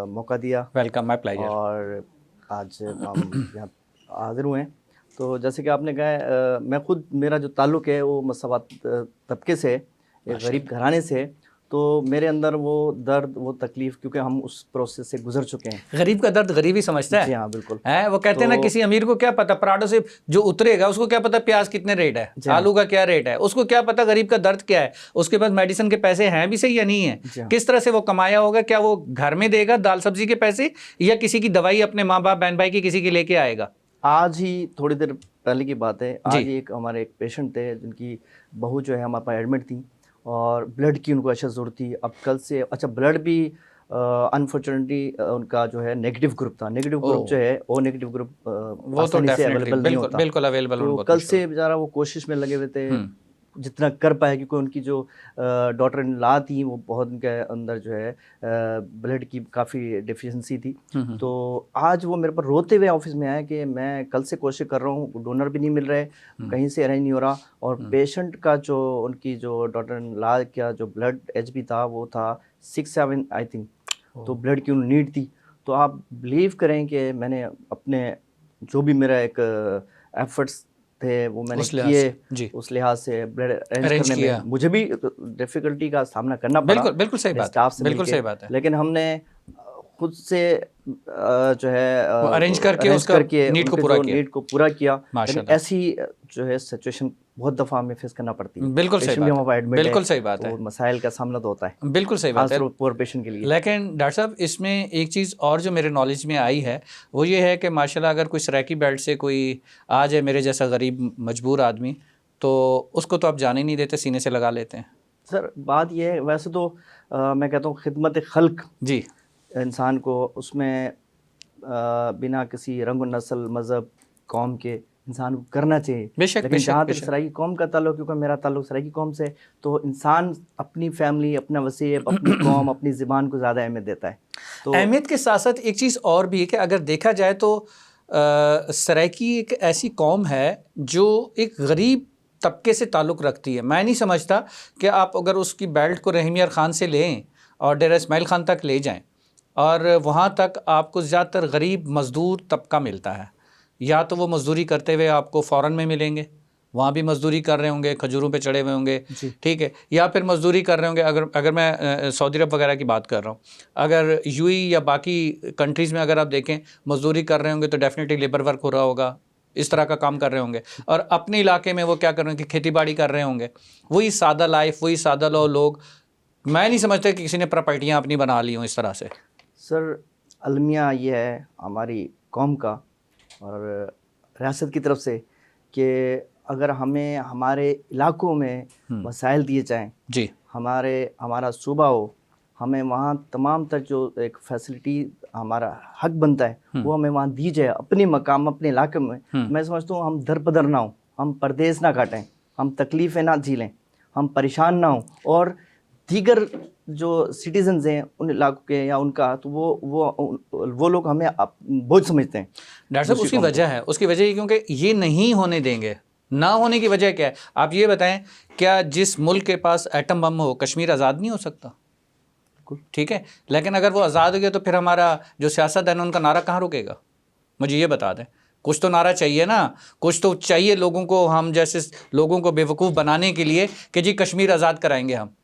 [SPEAKER 2] मौका दिया।
[SPEAKER 1] Welcome, my pleasure.
[SPEAKER 2] और आज हम यहाँ हाजिर हुए हैं तो जैसे कि आपने कहा, मैं खुद, मेरा जो ताल्लुक़ है वो मसवात तबके से, एक गरीब घराने से, तो मेरे अंदर वो दर्द, वो तकलीफ़, क्योंकि हम उस प्रोसेस से गुजर चुके हैं।
[SPEAKER 1] गरीब का दर्द गरीब ही समझता है।
[SPEAKER 2] जी हाँ, बिल्कुल
[SPEAKER 1] है, वो कहते हैं ना, किसी अमीर को क्या पता पराठों से जो उतरेगा, उसको क्या पता प्याज कितने रेट है, आलू का क्या रेट है, उसको क्या पता गरीब का दर्द क्या है, उसके पास मेडिसिन के पैसे हैं भी सही या नहीं है, किस तरह से वो कमाया होगा, क्या वो घर में देगा दाल सब्जी के पैसे, या किसी की दवाई अपने माँ बाप बहन भाई की किसी की लेके आएगा।
[SPEAKER 2] आज ही थोड़ी देर पहले की बात है, आज ही हमारे एक पेशेंट थे जिनकी बहू जो है हमारे पास एडमिट थी और ब्लड की उनको अशद ज़रूरत थी। अब कल से, अच्छा, ब्लड भी अनफॉर्चुनेटली उनका जो है नेगेटिव ग्रुप था। नेगेटिव ग्रुप जो है, वो नेगेटिव ग्रुप
[SPEAKER 1] वो तो
[SPEAKER 2] अवेलेबल नहीं होता,
[SPEAKER 1] बिल्कुल अवेलेबल।
[SPEAKER 2] तो कल से बेचारा वो कोशिश में लगे हुए थे जितना कर पाए, क्योंकि उनकी जो डॉटर इन लॉ थी वो बहुत, उनके अंदर जो है ब्लड की काफ़ी डिफिशिएंसी थी। तो आज वो मेरे पर रोते हुए ऑफिस में आए कि मैं कल से कोशिश कर रहा हूँ, डोनर भी नहीं मिल रहे, कहीं से अरेंज नहीं हो रहा, और पेशेंट का जो, उनकी जो डॉटर इन लॉ का जो ब्लड HB था वो था 6-7 आई थिंक, तो ब्लड की उन्हें नीड थी। तो आप बिलीव करें कि मैंने अपने जो भी मेरा एक एफर्ट्स थे वो मैंने किए, उस लिहाज से ब्लड अरेंज करने में मुझे भी डिफिकल्टी का सामना करना पड़ा।
[SPEAKER 1] बिल्कुल सही बात, बिल्कुल सही बात है।
[SPEAKER 2] लेकिन हमने खुद से जो है
[SPEAKER 1] अरेंज करके उसका नीड को
[SPEAKER 2] पूरा किया। लेकिन ऐसी जो है सिचुएशन बहुत दफ़ा हमें फेस करना पड़ती है।
[SPEAKER 1] बिल्कुल सही बात, बिल्कुल सही बात है।
[SPEAKER 2] मसाइल का सामना तो होता है,
[SPEAKER 1] बिल्कुल सही बात है,
[SPEAKER 2] पुअर पेशेंट के लिए।
[SPEAKER 1] लेकिन डॉक्टर साहब, इसमें एक चीज़ और जो मेरे नॉलेज में आई है वो ये है कि माशाल्लाह अगर कोई सराकी बेल्ट से कोई आ जाए, मेरे जैसा गरीब मजबूर आदमी, तो उसको तो आप जाने ही नहीं देते, सीने से लगा लेते हैं।
[SPEAKER 2] सर बात यह है, वैसे तो मैं कहता हूँ खिदमत खल्क
[SPEAKER 1] जी,
[SPEAKER 2] इंसान को उसमें बिना किसी रंग नस्ल मज़हब कौम के इंसान को करना चाहिए। लेकिन जहाँ तक सराइकी कौम का ताल्लुक, क्योंकि मेरा ताल्लुक सराइकी कौम से, तो इंसान अपनी फैमिली, अपना वसीयत, अपनी कौम, अपनी ज़बान को ज़्यादा अहमियत देता है। तो
[SPEAKER 1] अहमियत के साथ साथ एक चीज़ और भी है कि अगर देखा जाए तो सराइकी एक ऐसी कौम है जो एक गरीब तबके से ताल्लुक़ रखती है। मैं नहीं समझता कि आप अगर उसकी बेल्ट को रहीम यार ख़ान से लें और डेरा इस्माइल ख़ान तक ले जाएं और वहाँ तक आपको ज़्यादातर गरीब मज़दूर तबका मिलता है। या तो वो मज़दूरी करते हुए आपको फ़ॉरेन में मिलेंगे, वहाँ भी मज़दूरी कर रहे होंगे, खजूरों पे चढ़े हुए होंगे, ठीक है, या फिर मज़दूरी कर रहे होंगे। अगर मैं सऊदी अरब वगैरह की बात कर रहा हूँ, अगर यूएई या बाकी कंट्रीज़ में अगर आप देखें मज़दूरी कर रहे होंगे तो डेफिनेटली लेबर वर्क हो रहा होगा, इस तरह का काम कर रहे होंगे। और अपने इलाके में वो क्या कर रहे होंगे, खेती बाड़ी कर रहे होंगे। वही सादा लाइफ, वही सादा लोग। मैं नहीं समझता कि किसी ने प्रॉपर्टियाँ अपनी बना ली हों इस तरह से।
[SPEAKER 2] सर अलमिया ये है हमारी कौम का और रियासत की तरफ से कि अगर हमें हमारे इलाकों में वसाइल दिए जाएं, जी, हमारा सूबा हो, हमें वहाँ तमाम तर जो एक फैसिलिटी हमारा हक बनता है वो हमें वहाँ दी जाए अपने मकाम, अपने इलाके में। मैं समझता हूँ हम दर बदर ना हो, हम परदेश ना काटें, हम तकलीफ़ें ना झेलें, हम परेशान ना हों, और दीगर जो सिटीजन्स हैं उन इलाकों के या उनका, तो वो लोग हमें बोझ समझते हैं।
[SPEAKER 1] डॉक्टर साहब उसकी वजह है, उसकी वजह है क्योंकि ये नहीं होने देंगे। ना होने की वजह क्या है आप ये बताएं? क्या जिस मुल्क के पास एटम बम हो कश्मीर आज़ाद नहीं हो सकता? ठीक है, लेकिन अगर वो आज़ाद हो गया तो फिर हमारा जो सियासत है ना उनका नारा कहाँ रुकेगा? मुझे ये बता दें। कुछ तो नारा चाहिए ना, कुछ तो चाहिए लोगों को, हम जैसे लोगों को बेवकूफ़ बनाने के लिए कि जी कश्मीर आज़ाद कराएंगे हम।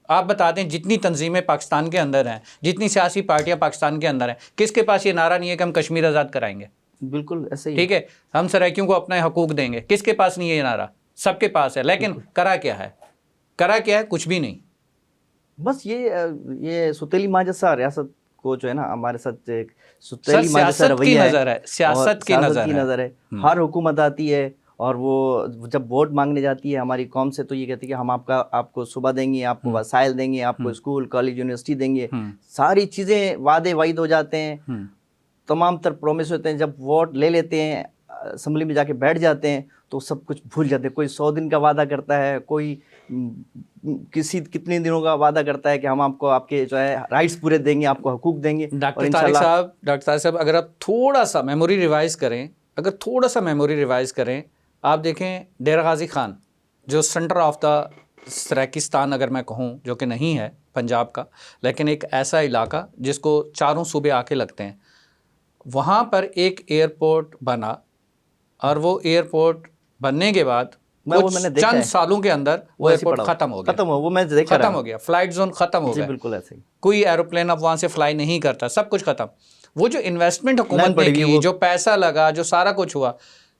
[SPEAKER 1] आप बता दें जितनी तंजीमें पाकिस्तान के अंदर हैं, जितनी सियासी पार्टियां पाकिस्तान के अंदर हैं, किसके पास ये नारा नहीं है कि हम कश्मीर आज़ाद कराएंगे?
[SPEAKER 2] बिल्कुल ऐसे ही,
[SPEAKER 1] ठीक है, हम सराइकियों को अपने हकूक़ देंगे, किसके पास नहीं है ये नारा? सबके पास है। लेकिन करा क्या है? करा क्या है? कुछ भी नहीं।
[SPEAKER 2] बस ये सुतेली माँ जैसा रियासत को जो है ना हमारे साथ एक सुतेली माँ जैसा रवैया है,
[SPEAKER 1] सियासत की नज़र है।
[SPEAKER 2] हर हुकूमत आती है और वो जब वोट मांगने जाती है हमारी कौम से, तो ये कहती है कि हम आपको सुबह देंगे, आपको वसाइल देंगे, आपको स्कूल कॉलेज यूनिवर्सिटी देंगे, सारी चीज़ें वादे वाइद हो जाते हैं, तमाम तर प्रोमिस होते हैं। जब वोट ले लेते हैं, असम्बली में जाके बैठ जाते हैं तो सब कुछ भूल जाते हैं। कोई 100 दिन का वादा करता है, कोई कितने दिनों का वादा करता है कि हम आपको आपके जो है राइट्स पूरे देंगे, आपको हकूक देंगे।
[SPEAKER 1] डॉक्टर तारिक साहब अगर आप थोड़ा सा मेमोरी रिवाइज़ करें, आप देखें डेरा गाजी खान जो सेंटर ऑफ द सराकिस्तान अगर मैं कहूँ, जो कि नहीं है पंजाब का, लेकिन एक ऐसा इलाका जिसको चारों सूबे आके लगते हैं, वहाँ पर एक एयरपोर्ट बना और वो एयरपोर्ट बनने के बाद
[SPEAKER 2] मैंने देखा
[SPEAKER 1] चंद
[SPEAKER 2] है।
[SPEAKER 1] सालों के अंदर वो एयरपोर्ट खत्म हो गया,
[SPEAKER 2] वो मैं देखा
[SPEAKER 1] खत्म हो गया, फ्लाइट जोन खत्म हो
[SPEAKER 2] जी,
[SPEAKER 1] गया,
[SPEAKER 2] बिल्कुल ऐसे ही।
[SPEAKER 1] कोई एरोप्लेन अब वहां से फ्लाई नहीं करता, सब कुछ खत्म। वो जो इन्वेस्टमेंट हुकूमत ने
[SPEAKER 2] पड़ी
[SPEAKER 1] की,
[SPEAKER 2] वो-
[SPEAKER 1] जो पैसा लगा, जो सारा कुछ हुआ,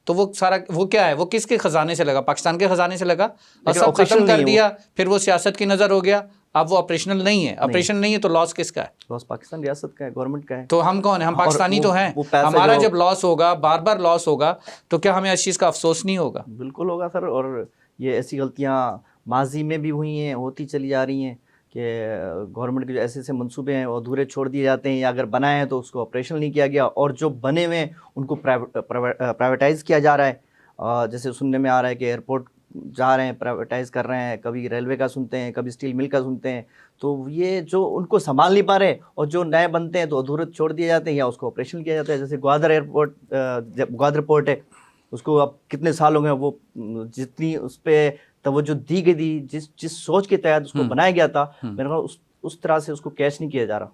[SPEAKER 1] तो वो सारा वो क्या है, वो किसके खजाने से लगा? पाकिस्तान के खजाने से लगा, और
[SPEAKER 2] लेकिन
[SPEAKER 1] सब
[SPEAKER 2] ऑपरेशनल
[SPEAKER 1] खत्म कर
[SPEAKER 2] नहीं है वो।
[SPEAKER 1] दिया। फिर वो सियासत की नजर हो गया, अब वो ऑपरेशनल नहीं है। ऑपरेशन नहीं है तो लॉस किसका है?
[SPEAKER 2] लॉस पाकिस्तान रियासत का है, गवर्नमेंट का है।
[SPEAKER 1] तो हम कौन है? हम
[SPEAKER 2] और
[SPEAKER 1] पाकिस्तानी तो हैं।
[SPEAKER 2] वो पैसा
[SPEAKER 1] हमारा
[SPEAKER 2] जो-
[SPEAKER 1] जब लॉस होगा, बार बार लॉस होगा, तो क्या हमें इस चीज़ का अफसोस नहीं होगा?
[SPEAKER 2] बिल्कुल होगा सर। और ये ऐसी गलतियां माजी में भी हुई हैं, होती चली जा रही हैं कि गवर्नमेंट के जो ऐसे ऐसे मंसूबे हैं वो अधूरे छोड़ दिए जाते हैं, या अगर बनाए हैं तो उसको ऑपरेशनल नहीं किया गया, और जो बने हुए हैं उनको प्राइवेटाइज किया जा रहा है। जैसे सुनने में आ रहा है कि एयरपोर्ट जा रहे हैं, प्राइवेटाइज कर रहे हैं, कभी रेलवे का सुनते हैं, कभी स्टील मिल का सुनते हैं। तो ये जो उनको संभाल नहीं पा रहे, और जो नए बनते हैं तो अधूरे छोड़ दिए जाते हैं या उसको ऑपरेशन किया जाता है। जैसे ग्वादर एयरपोर्ट, ग्वादर पोर्ट है, उसको अब कितने साल हो गए, वो जितनी उस पर तवज्जो दी गई थी, जिस सोच के तहत उसको बनाया गया था, मेरे ख्याल उस तरह से उसको कैच नहीं किया जा रहा।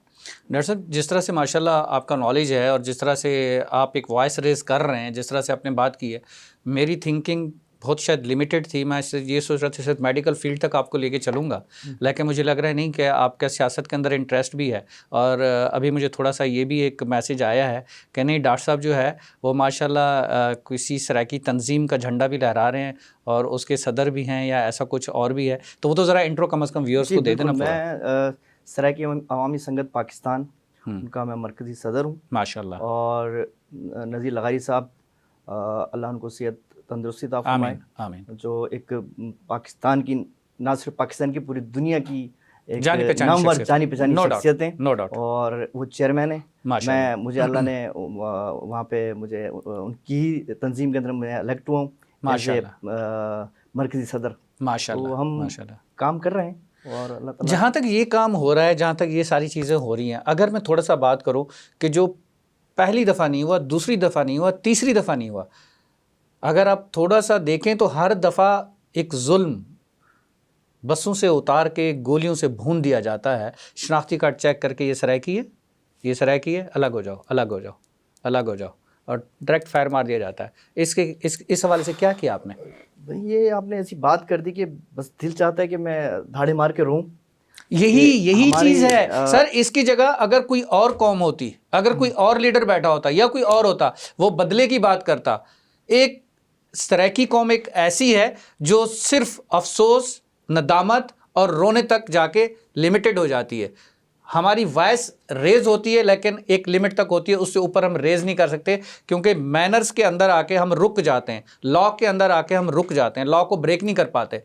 [SPEAKER 1] डॉक्टर साहब, जिस तरह से माशाल्लाह आपका नॉलेज है और जिस तरह से आप एक वॉइस रेज कर रहे हैं, जिस तरह से आपने बात की है, मेरी थिंकिंग बहुत शायद लिमिटेड थी। मैं ये सोच रहा था सिर्फ मेडिकल फील्ड तक आपको लेके चलूँगा, लेकिन मुझे लग रहा है नहीं कि आपका सियासत के अंदर इंटरेस्ट भी है। और अभी मुझे थोड़ा सा ये भी एक मैसेज आया है कि नहीं, डॉक्टर साहब जो है वो माशाल्लाह किसी सराकी तंजीम का झंडा भी लहरा रहे हैं और उसके सदर भी हैं, या ऐसा कुछ और भी है। तो वो तो ज़रा इंट्रो कम अज़ कम व्यूअर्स को दे देना।
[SPEAKER 2] मैं सराकी अवामी संगत पाकिस्तान, उनका मैं मरकज़ी सदर हूँ माशाल्लाह। और नज़ीर लगारी साहब, अल्लाह उनको सेहत तंदुरुस्ती अता फरमाए, आमीन। जो एक पाकिस्तान की, ना सिर्फ पाकिस्तान की, पूरी दुनिया की एक नामवर जानी पहचानी शख्सियत है, नो डाउट। और वो चेयरमैन है। मुझे अल्लाह ने वहाँ पे मुझे उनकी तंजीम के अंदर मैं इलेक्ट हुआ हूँ मरकज़ी सदर माशाल्लाह। तो हम काम कर रहे हैं, और अल्लाह ताला
[SPEAKER 1] जहाँ तक ये काम हो रहा है, जहाँ तक ये सारी चीज़ें हो रही हैं, अगर मैं थोड़ा सा बात करूँ कि जो पहली दफ़ा नहीं हुआ, दूसरी दफ़ा नहीं हुआ, तीसरी दफ़ा नहीं हुआ, अगर आप थोड़ा सा देखें तो हर दफ़ा एक जुल्म बसों से उतार के गोलियों से भून दिया जाता है। शनाख्ती कार्ड चेक करके ये सराइकी है, ये सराइकी है, अलग हो जाओ, अलग हो जाओ, अलग हो जाओ, और डायरेक्ट फायर मार दिया जाता है। इस हवाले से क्या किया आपने?
[SPEAKER 2] ये आपने ऐसी बात कर दी कि बस दिल चाहता है कि मैं धाड़े मार के रोऊं।
[SPEAKER 1] यही चीज़ है सर। इसकी जगह अगर कोई और कौम होती, अगर कोई और लीडर बैठा होता या कोई और होता, वो बदले की बात करता। एक सराइकी कौम एक ऐसी है जो सिर्फ अफसोस, नदामत और रोने तक जाके लिमिटेड हो जाती है। हमारी वॉइस रेज होती है, लेकिन एक लिमिट तक होती है, उससे ऊपर हम रेज नहीं कर सकते, क्योंकि मैनर्स के अंदर आके हम रुक जाते हैं, लॉ के अंदर आके हम रुक जाते हैं, लॉ को ब्रेक नहीं कर पाते,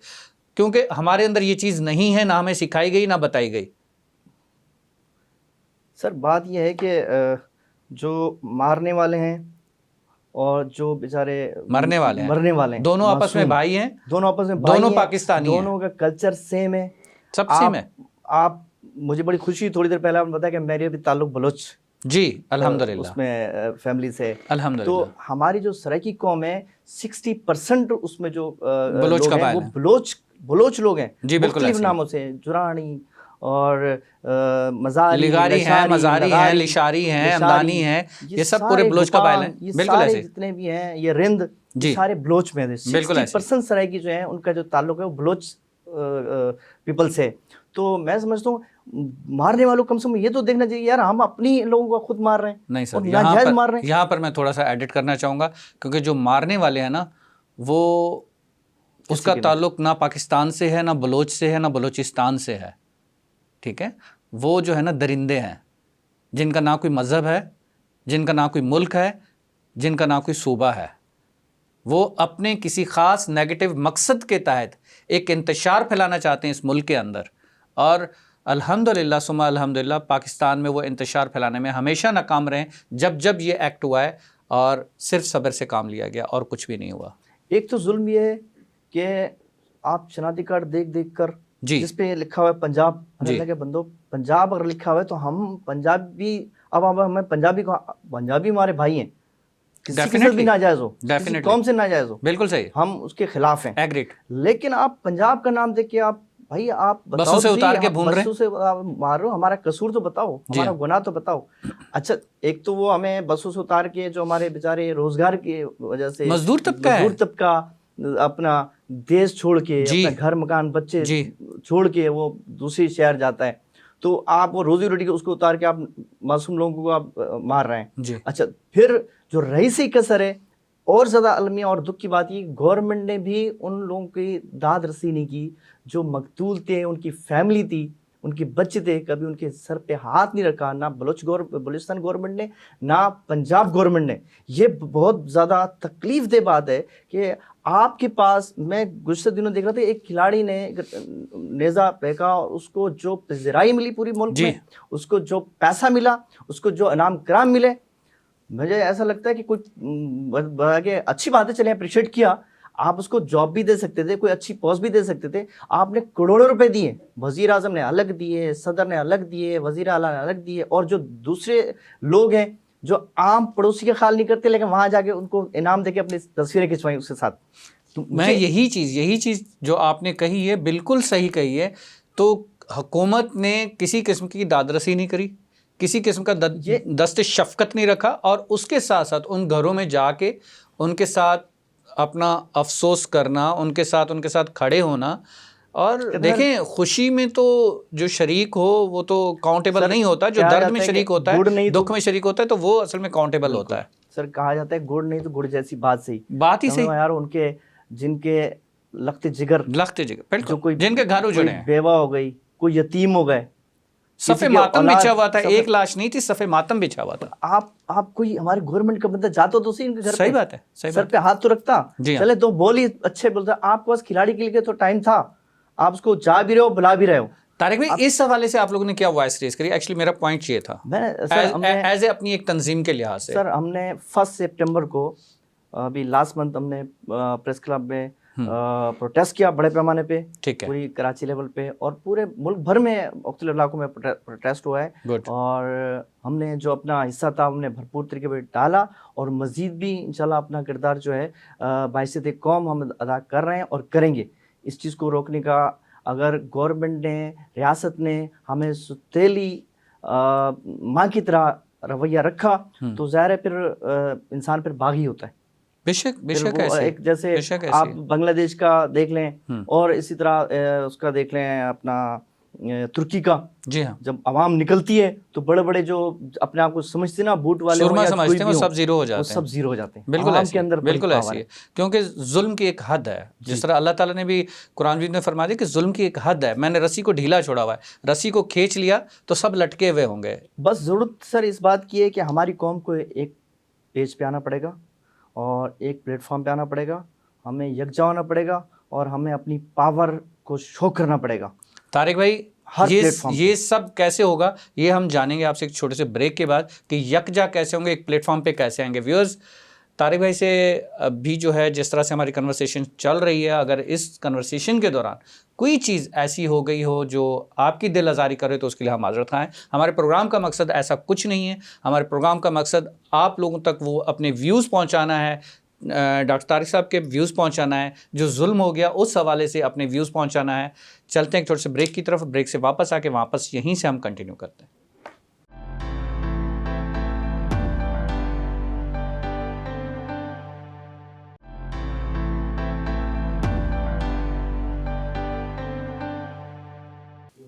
[SPEAKER 1] क्योंकि हमारे अंदर ये चीज़ नहीं है, ना हमें सिखाई गई, ना बताई गई।
[SPEAKER 2] सर बात यह है कि जो मारने वाले हैं और जो बेचारे
[SPEAKER 1] मरने वाले हैं, दोनों आपस में भाई हैं,
[SPEAKER 2] दोनों आपस में भाई,
[SPEAKER 1] दोनों पाकिस्तानी हैं,
[SPEAKER 2] दोनों का कल्चर सेम है,
[SPEAKER 1] सब सेम है।
[SPEAKER 2] आप मुझे बड़ी खुशी, थोड़ी देर पहले आपने बताया कि मेरे भी ताल्लुक बलोच,
[SPEAKER 1] जी अल्हम्दुलिल्लाह,
[SPEAKER 2] उसमें फैमिली से,
[SPEAKER 1] अल्हम्दुलिल्लाह।
[SPEAKER 2] तो हमारी जो सराइकी कौम है 60% उसमें जो
[SPEAKER 1] बलोच
[SPEAKER 2] लोग हैं वो बलोच लोग हैं
[SPEAKER 1] जी, बिल्कुल
[SPEAKER 2] मुख्तलिफ नामों से, जुरानी और मजारी,
[SPEAKER 1] लिगारी हैं, मजारी हैं, लिशारी हैं, अमदानी हैं, ये सब पूरे बलोच का बाइल है। बिल्कुल ऐसे
[SPEAKER 2] जितने भी हैं, ये रिंद, ये सारे बलोच में हैं। 60% सराइकी जो है उनका जो ताल्लुक है वो बलोच पीपल से। तो मैं समझता हूँ मारने वालों कम से कम ये तो देखना चाहिए यार, हम अपनी लोगों को खुद मार रहे हैं।
[SPEAKER 1] नहीं सर, यहाँ पर मैं थोड़ा सा एडिट करना चाहूँगा, क्योंकि जो मारने वाले हैं ना, वो उसका ताल्लुक ना पाकिस्तान से है, ना बलोच से है, ना बलोचिस्तान से है, ठीक है। वो जो है ना दरिंदे हैं, जिनका ना कोई मज़हब है, जिनका ना कोई मुल्क है, जिनका ना कोई सूबा है। वो अपने किसी ख़ास नेगेटिव मकसद के तहत एक इंतशार फैलाना चाहते हैं इस मुल्क के अंदर, और अल्हम्दुलिल्लाह सुम्मा अल्हम्दुलिल्लाह पाकिस्तान में वो इंतशार फैलाने में हमेशा नाकाम रहे, जब ये एक्ट हुआ है, और सिर्फ सब्र से काम लिया गया और कुछ भी नहीं हुआ।
[SPEAKER 2] एक तो जुल्म ये है कि आप शनाख्ती कार्ड देख कर जिस पे लिखा हुआ है पंजाब, अल्लाह के बंदो, पंजाब अगर लिखा हुआ है तो हम पंजाबी, अब हमें पंजाबी हमारे भाई हैं, किसी से भी नाजायज हो, किसी कौम से नाजायज हो,
[SPEAKER 1] बिल्कुल सही,
[SPEAKER 2] हम उसके खिलाफ हैं,
[SPEAKER 1] एग्रीड।
[SPEAKER 2] लेकिन आप पंजाब का नाम देख के आप भाई आप बताओ,
[SPEAKER 1] बसों से उतार के भून रहे,
[SPEAKER 2] बसों से आप मार रहे हो, हमारा कसूर तो बताओ, हमारा गुनाह तो बताओ। अच्छा, एक तो वो हमें बसों से उतार के जो हमारे बेचारे रोजगार की वजह से
[SPEAKER 1] मजदूर तबका
[SPEAKER 2] अपना देश छोड़ के,
[SPEAKER 1] जी,
[SPEAKER 2] अपना घर मकान बच्चे
[SPEAKER 1] जी,
[SPEAKER 2] छोड़ के वो दूसरे शहर जाता है, तो आप वो रोजी रोटी के उसको उतार के आप मासूम लोगों को आप मार रहे हैं
[SPEAKER 1] जी।
[SPEAKER 2] अच्छा, फिर जो रईसी कसर है, और ज़्यादा अलमिया और दुख की बात ये, गवर्नमेंट ने भी उन लोगों की दाद रसी नहीं की जो मकतूल थे, उनकी फैमिली थी, उनके बच्चे थे, कभी उनके सर पे हाथ नहीं रखा, ना बलूचिस्तान गवर्नमेंट ने, ना पंजाब गवर्नमेंट ने। ये बहुत ज़्यादा तकलीफ दे बात है कि आपके पास, मैं गुज़श्ते दिनों देख रहा था, एक खिलाड़ी ने नेज़ा फेंका, उसको जो पज़िराई मिली पूरी मुल्क में, उसको जो पैसा मिला, उसको जो इनाम कराम मिले, मुझे ऐसा लगता है कि कोई अच्छी बात है, चले अप्रिशिएट किया, आप उसको जॉब भी दे सकते थे, कोई अच्छी पोस्ट भी दे सकते थे, आपने करोड़ों रुपए दिए, वजीर आजम ने अलग दिए, सदर ने अलग दिए, वजीर आला ने अलग दिए, और जो दूसरे लोग हैं जो आम पड़ोसी का ख्याल नहीं करते, लेकिन वहां जाके उनको इनाम देके अपनी तस्वीरें खिंचवाई उसके साथ।
[SPEAKER 1] तो मैं यही चीज़ जो आपने कही है बिल्कुल सही कही है। तो हुकूमत ने किसी किस्म की दादरसी नहीं करी, किसी किस्म का दस्त शफकत नहीं रखा, और उसके साथ साथ उन घरों में जाके उनके साथ अपना अफसोस करना, उनके साथ खड़े होना। और देखें, खुशी में तो जो शरीक हो वो तो काउंटेबल नहीं होता, जो दर्द में शरीक होता है, दुख में शरीक होता है, तो वो असल में काउंटेबल होता है।
[SPEAKER 2] सर कहा जाता है गुड़ नहीं तो गुड़ जैसी बात सही,
[SPEAKER 1] बात ही सही
[SPEAKER 2] यार। उनके जिनके लगते जिगर,
[SPEAKER 1] जो कोई जिनके घर उजड़े हैं,
[SPEAKER 2] बेवा हो गई, कोई यतीम हो गए,
[SPEAKER 1] सफे मातम बिछा हुआ था, एक लाश नहीं थी, सफे मातम बिछा हुआ था।
[SPEAKER 2] आप कोई हमारे गवर्नमेंट का बंदा जाता तो सही इनके घर,
[SPEAKER 1] सही बात है,
[SPEAKER 2] सर पे हाथ तो रखता, चले तो बोल ही अच्छे बोलता। आपके पास खिलाड़ी के लिए तो टाइम था, आप उसको जा भी रहे हो, बुला भी रहे हो।
[SPEAKER 1] तारिक भाई, इस हवाले से आप लोगों ने क्या वॉइस रेज करी? एक्चुअली मेरा पॉइंट ये था, एज ए अपनी एक तंजीम के लिहाज से।
[SPEAKER 2] सर हमने 1 सितंबर को, अभी लास्ट मंथ, हमने प्रेस क्लब में प्रोटेस्ट किया बड़े पैमाने पे, पूरी कराची लेवल पे, और पूरे मुल्क भर में मुख्तलिफ इलाकों में प्रोटेस्ट हुआ है। और हमने जो अपना हिस्सा था हमने भरपूर तरीके पर डाला, और मज़ीद भी इंशाल्लाह अपना किरदार जो है बाइज़्ज़त कौम हम अदा कर रहे हैं और करेंगे। इस चीज़ को रोकने का अगर गवर्नमेंट ने, रियासत ने हमें सुतेली माँ की तरह रवैया रखा तो ज़ाहिर है फिर इंसान फिर बागी होता है।
[SPEAKER 1] बेशक
[SPEAKER 2] ऐसे एक जैसे आप बांग्लादेश का देख लें, और इसी तरह उसका देख लें अपना तुर्की का।
[SPEAKER 1] जी हाँ,
[SPEAKER 2] जब आवाम निकलती है तो बड़े बड़े जो अपने आप को समझते ना बूट वाले
[SPEAKER 1] समझते हैं, वो सब जीरो हो जाते हैं,
[SPEAKER 2] सब जीरो हो जाते हैं।
[SPEAKER 1] बिल्कुल ऐसे, बिल्कुल ऐसी है, क्योंकि जुल्म की एक हद है। जिस तरह अल्लाह ताला ने भी कुरान में फरमा दिया कि जुल्म की एक हद है, मैंने रस्सी को ढीला छोड़ा हुआ है, रस्सी को खींच लिया तो सब लटके हुए होंगे।
[SPEAKER 2] बस जरूरत सर इस बात की है कि हमारी कौम को एक पेज पे आना पड़ेगा और एक प्लेटफॉर्म पे आना पड़ेगा, हमें यकजा होना पड़ेगा, और हमें अपनी पावर को शो करना पड़ेगा।
[SPEAKER 1] तारिक भाई, ये सब कैसे होगा ये हम जानेंगे आपसे एक छोटे से ब्रेक के बाद, कि यकजा कैसे होंगे, एक प्लेटफॉर्म पे कैसे आएंगे। व्यूअर्स, तारिक भाई से भी जो है जिस तरह से हमारी कन्वर्सेशन चल रही है, अगर इस कन्वर्सेशन के दौरान कोई चीज़ ऐसी हो गई हो जो आपकी दिल आज़ारी करे तो उसके लिए हम माजरत खाएँ। हमारे प्रोग्राम का मकसद ऐसा कुछ नहीं है, हमारे प्रोग्राम का मकसद आप लोगों तक वो अपने व्यूज़ पहुँचाना है, डॉक्टर तारिक साहब के व्यूज़ पहुंचाना है, जो जुल्म हो गया उस हवाले से अपने व्यूज़ पहुंचाना है। चलते हैं एक छोटे से ब्रेक की तरफ, ब्रेक से वापस आके वापस यहीं से हम कंटिन्यू करते हैं।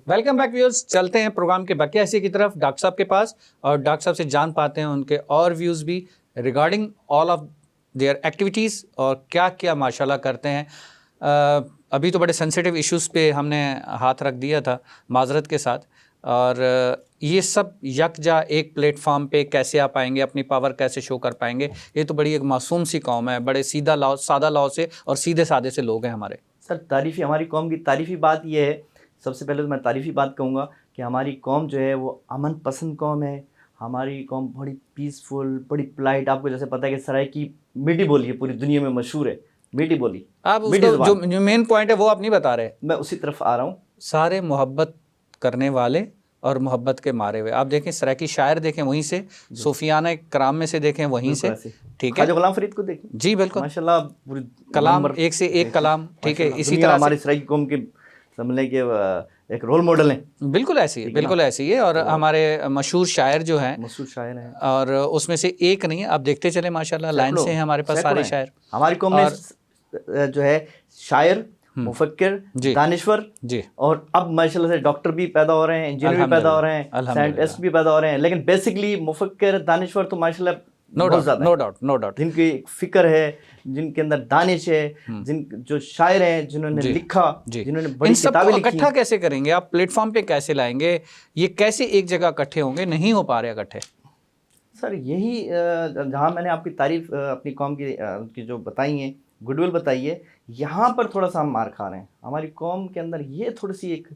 [SPEAKER 1] वेलकम बैक व्यूअर्स, चलते हैं प्रोग्राम के बकिया हिस्से की तरफ डॉक्टर साहब के पास, और डॉक्टर साहब से जान पाते हैं उनके और व्यूज़ भी regarding all of their activities, और क्या क्या माशाल्लाह करते हैं। अभी तो बड़े सेंसिटिव इश्यूज़ पे हमने हाथ रख दिया था माजरत के साथ, और ये सब यकजा एक प्लेटफॉर्म पे कैसे आ पाएंगे, अपनी पावर कैसे शो कर पाएंगे। ये तो बड़ी एक मासूम सी कौम है, बड़े सादा लाओ से और सीधे सादे से लोग हैं हमारे।
[SPEAKER 2] सर तारीफ़ी, हमारी कौम की तारीफ़ी बात ये है, सबसे पहले तो मैं तारीफ़ी बात कहूँगा कि हमारी कौम जो है वो अमन पसंद कौम है। हमारी कौम बड़ी पीसफुल, बड़ी पोलाइट। आपको जैसे पता है कि सराय की मीठी बोली है, पूरी दुनिया में मशहूर है मीठी बोली।
[SPEAKER 1] आप जो मेन पॉइंट है वो आप नहीं बता रहे,
[SPEAKER 2] मैं उसी तरफ आ रहा हूँ।
[SPEAKER 1] सारे मोहब्बत करने वाले और मोहब्बत के मारे हुए। आप देखें सराय की शायर देखें वहीं से, सूफियाना कराम में से देखें वहीं से, ठीक है,
[SPEAKER 2] गुलाम फरीद को देखें,
[SPEAKER 1] जी बिल्कुल,
[SPEAKER 2] माशाल्लाह पूरी
[SPEAKER 1] कलाम एक से एक कलाम, ठीक है। इसी तरह
[SPEAKER 2] हमारी सराय की कौम के समझ लें कि एक रोल मॉडल हैं।
[SPEAKER 1] बिल्कुल ऐसी है, बिल्कुल ऐसी है। और हमारे मशहूर शायर जो हैं,
[SPEAKER 2] मशहूर शायर हैं,
[SPEAKER 1] और उसमें से एक नहीं, आप देखते चले माशाल्लाह लाइन से हैं हमारे पास सारे शायर।
[SPEAKER 2] हमारी कौम में जो है शायर, मुफक्किर, दानिश्वर
[SPEAKER 1] जी,
[SPEAKER 2] और अब माशाल्लाह से डॉक्टर भी पैदा हो रहे हैं, इंजीनियर भी पैदा हो रहे हैं, साइंटिस्ट भी पैदा हो रहे हैं। लेकिन बेसिकली मुफक्किर, दानिश्वर तो माशाल्लाह
[SPEAKER 1] नो डाउट
[SPEAKER 2] जिनकी फिक्र है, जिनके अंदर दानिश है, जिन जो शायर हैं, जिन्होंने लिखा, जिन्होंने बड़ी किताबें लिखी।
[SPEAKER 1] इकट्ठा कैसे करेंगे आप, प्लेटफॉर्म पे कैसे लाएंगे, ये कैसे एक जगह इकट्ठे होंगे? नहीं हो पा रहे इकट्ठे
[SPEAKER 2] सर। यही जहाँ मैंने आपकी तारीफ अपनी कौम की जो बताई है, गुडविल बताई है, यहाँ पर थोड़ा सा हम मार खा रहे हैं। हमारी कौम के अंदर ये थोड़ी सी एक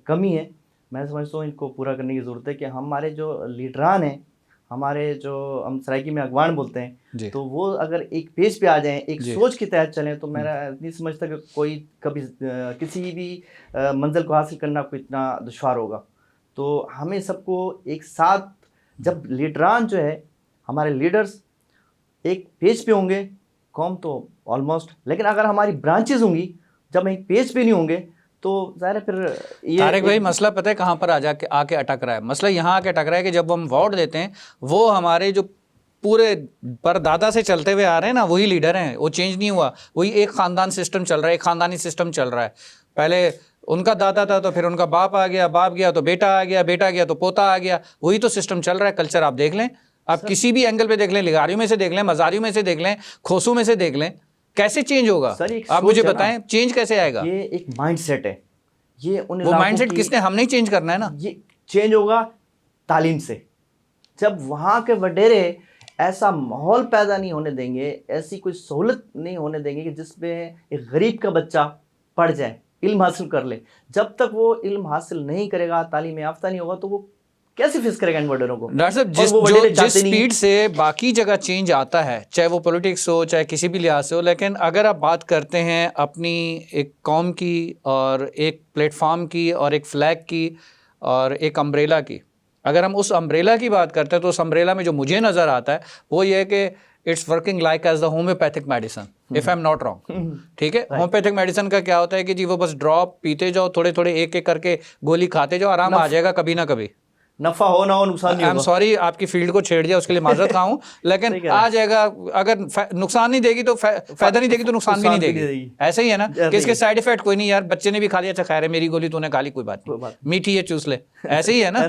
[SPEAKER 2] कमी है। मैं समझता हूँ इनको पूरा करने की ज़रूरत है कि हमारे जो लीडरान हैं, हमारे जो हम सराइकी में अगवान बोलते हैं, तो वो अगर एक पेज पे आ जाएं, एक सोच के तहत चलें, तो मेरा नहीं समझता कि कोई कभी किसी भी मंजिल को हासिल करना कोई इतना दुश्वार होगा। तो हमें सबको एक साथ, जब लीडरान जो है, हमारे लीडर्स एक पेज पे होंगे, कौम तो ऑलमोस्ट, लेकिन अगर हमारी ब्रांचेज होंगी, जब हम एक पेज पे नहीं होंगे, तो ज़ाहिर है फिर ये
[SPEAKER 1] तारिक भाई मसला पता है कहाँ पर आके अटक रहा है? मसला यहाँ आके अटक रहा है कि जब हम वोट देते हैं, वो हमारे जो पूरे परदादा से चलते हुए आ रहे हैं ना, वही लीडर हैं, वो चेंज नहीं हुआ, वही एक ख़ानदान सिस्टम चल रहा है, एक ख़ानदानी सिस्टम चल रहा है। पहले उनका दादा था, तो फिर उनका बाप आ गया, बाप गया तो बेटा आ गया, बेटा गया तो पोता आ गया, वही तो सिस्टम चल रहा है। कल्चर आप देख लें, आप किसी भी एंगल पे देख लें, लिगारियों में से देख लें, मजारियों में से देख लें, खोसू में से देख लें, कैसे चेंज होगा? आप मुझे बताएं, चेंज कैसे आएगा?
[SPEAKER 2] ये एक माइंडसेट है, ये उन
[SPEAKER 1] वो माइंडसेट किसने, हमने ही चेंज करना है ना।
[SPEAKER 2] ये चेंज होगा तालीम से। जब वहाँ के वडेरे ऐसा माहौल पैदा नहीं होने देंगे, ऐसी कोई सहूलत नहीं होने देंगे कि जिसमें एक गरीब का बच्चा पढ़ जाए, इल्म हासिल कर ले, जब तक वो इल्म हासिल नहीं करेगा, तालीम याफ्ता नहीं होगा, तो वो कैसे फेस करेगा इन वडेरों को?
[SPEAKER 1] डॉक्टर साहब, जिस स्पीड से बाकी जगह चेंज आता है, चाहे वो पॉलिटिक्स हो, चाहे किसी भी लिहाज से हो, लेकिन अगर आप बात करते हैं अपनी एक कौम की, और एक प्लेटफॉर्म की, और एक फ्लैग की, और एक अम्ब्रेला की, अगर हम उस अम्ब्रेला की बात करते हैं, तो उस अम्ब्रेला में जो मुझे नज़र आता है वो ये है कि it's working like as the homeopathic medicine, if I am not wrong. ठीक है, होम्योपैथिक मेडिसिन का क्या होता है कि जी वो बस ड्रॉप पीते जाओ, थोड़े थोड़े एक एक करके गोली खाते जाओ, आराम आ जाएगा कभी ना कभी।
[SPEAKER 2] नफा हो ना हो, नुकसान नहीं होगा।
[SPEAKER 1] आई एम सॉरी, आपकी फील्ड को छेड़ दिया, उसके लिए माजरत खाऊं, लेकिन आ जाएगा। अगर नुकसान नहीं देगी तो फायदा नहीं देगी तो नुकसान भी नहीं देगी। ऐसे ही है ना कि इसके साइड इफेक्ट कोई नहीं, यार बच्चे ने भी खा लिया, अच्छा खैर है, मेरी गोली तूने खा ली, कोई बात नहीं, मीठी है, चूस ले, ऐसे ही है ना।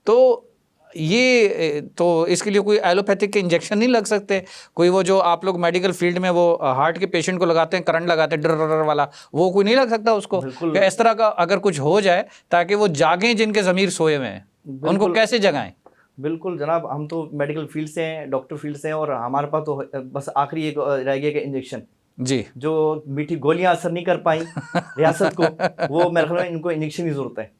[SPEAKER 1] तो ये तो इसके लिए कोई एलोपैथिक के इंजेक्शन नहीं लग सकते, कोई वो जो आप लोग मेडिकल फील्ड में वो हार्ट के पेशेंट को लगाते हैं, करंट लगाते हैं डर वाला, वो कोई नहीं लग सकता उसको। इस तरह का अगर कुछ हो जाए ताकि वो जागें, जिनके ज़मीर सोए हुए हैं, उनको कैसे जगाएं?
[SPEAKER 2] बिल्कुल जनाब, हम तो मेडिकल फील्ड से हैं, डॉक्टर फील्ड से हैं, और हमारे पास तो बस आखिरी एक रह गया कि इंजेक्शन
[SPEAKER 1] जी,
[SPEAKER 2] जो मीठी गोलियां असर नहीं कर पाई रियासत को, वो मेरे ख्याल में इनको इंजेक्शन की जरूरत है।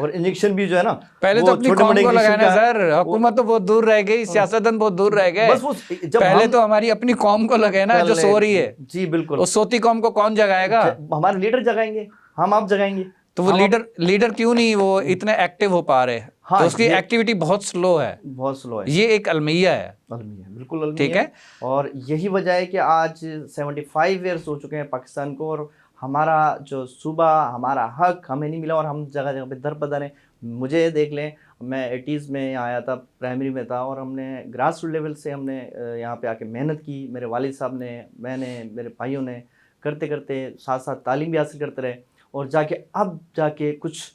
[SPEAKER 2] और इंजेक्शन भी जो है ना,
[SPEAKER 1] पहले तो अपनी कौम को लगाना सर, हुकूमत तो बहुत दूर रह गई, सियासतदान बहुत दूर रह गए, पहले तो हमारी अपनी कौम को लगे ना जो सो रही है।
[SPEAKER 2] जी बिल्कुल,
[SPEAKER 1] उस सोती कौम को कौन जगाएगा?
[SPEAKER 2] हमारे लीडर जगाएंगे, हम आप जगाएंगे।
[SPEAKER 1] तो वो लीडर क्यों नहीं वो इतने एक्टिव हो पा रहे?
[SPEAKER 2] हाँ,
[SPEAKER 1] तो उसकी एक्टिविटी बहुत स्लो है,
[SPEAKER 2] बहुत स्लो है।
[SPEAKER 1] ये एक अलमिया है,
[SPEAKER 2] बिल्कुल अलमिया,
[SPEAKER 1] ठीक है।
[SPEAKER 2] और यही वजह है कि आज 75 ईयर्स हो चुके हैं पाकिस्तान को, और हमारा जो सूबा, हमारा हक हमें नहीं मिला, और हम जगह जगह पे दर बदर हैं। मुझे देख लें, मैं 80s में आया था, प्राइमरी में था, और हमने ग्रास रूट लेवल से हमने यहाँ पे आके मेहनत की, मेरे वालिद साहब ने, मैंने, मेरे भाइयों ने, करते करते साथ साथ तालीम भी हासिल करते रहे, और जाके अब जाके कुछ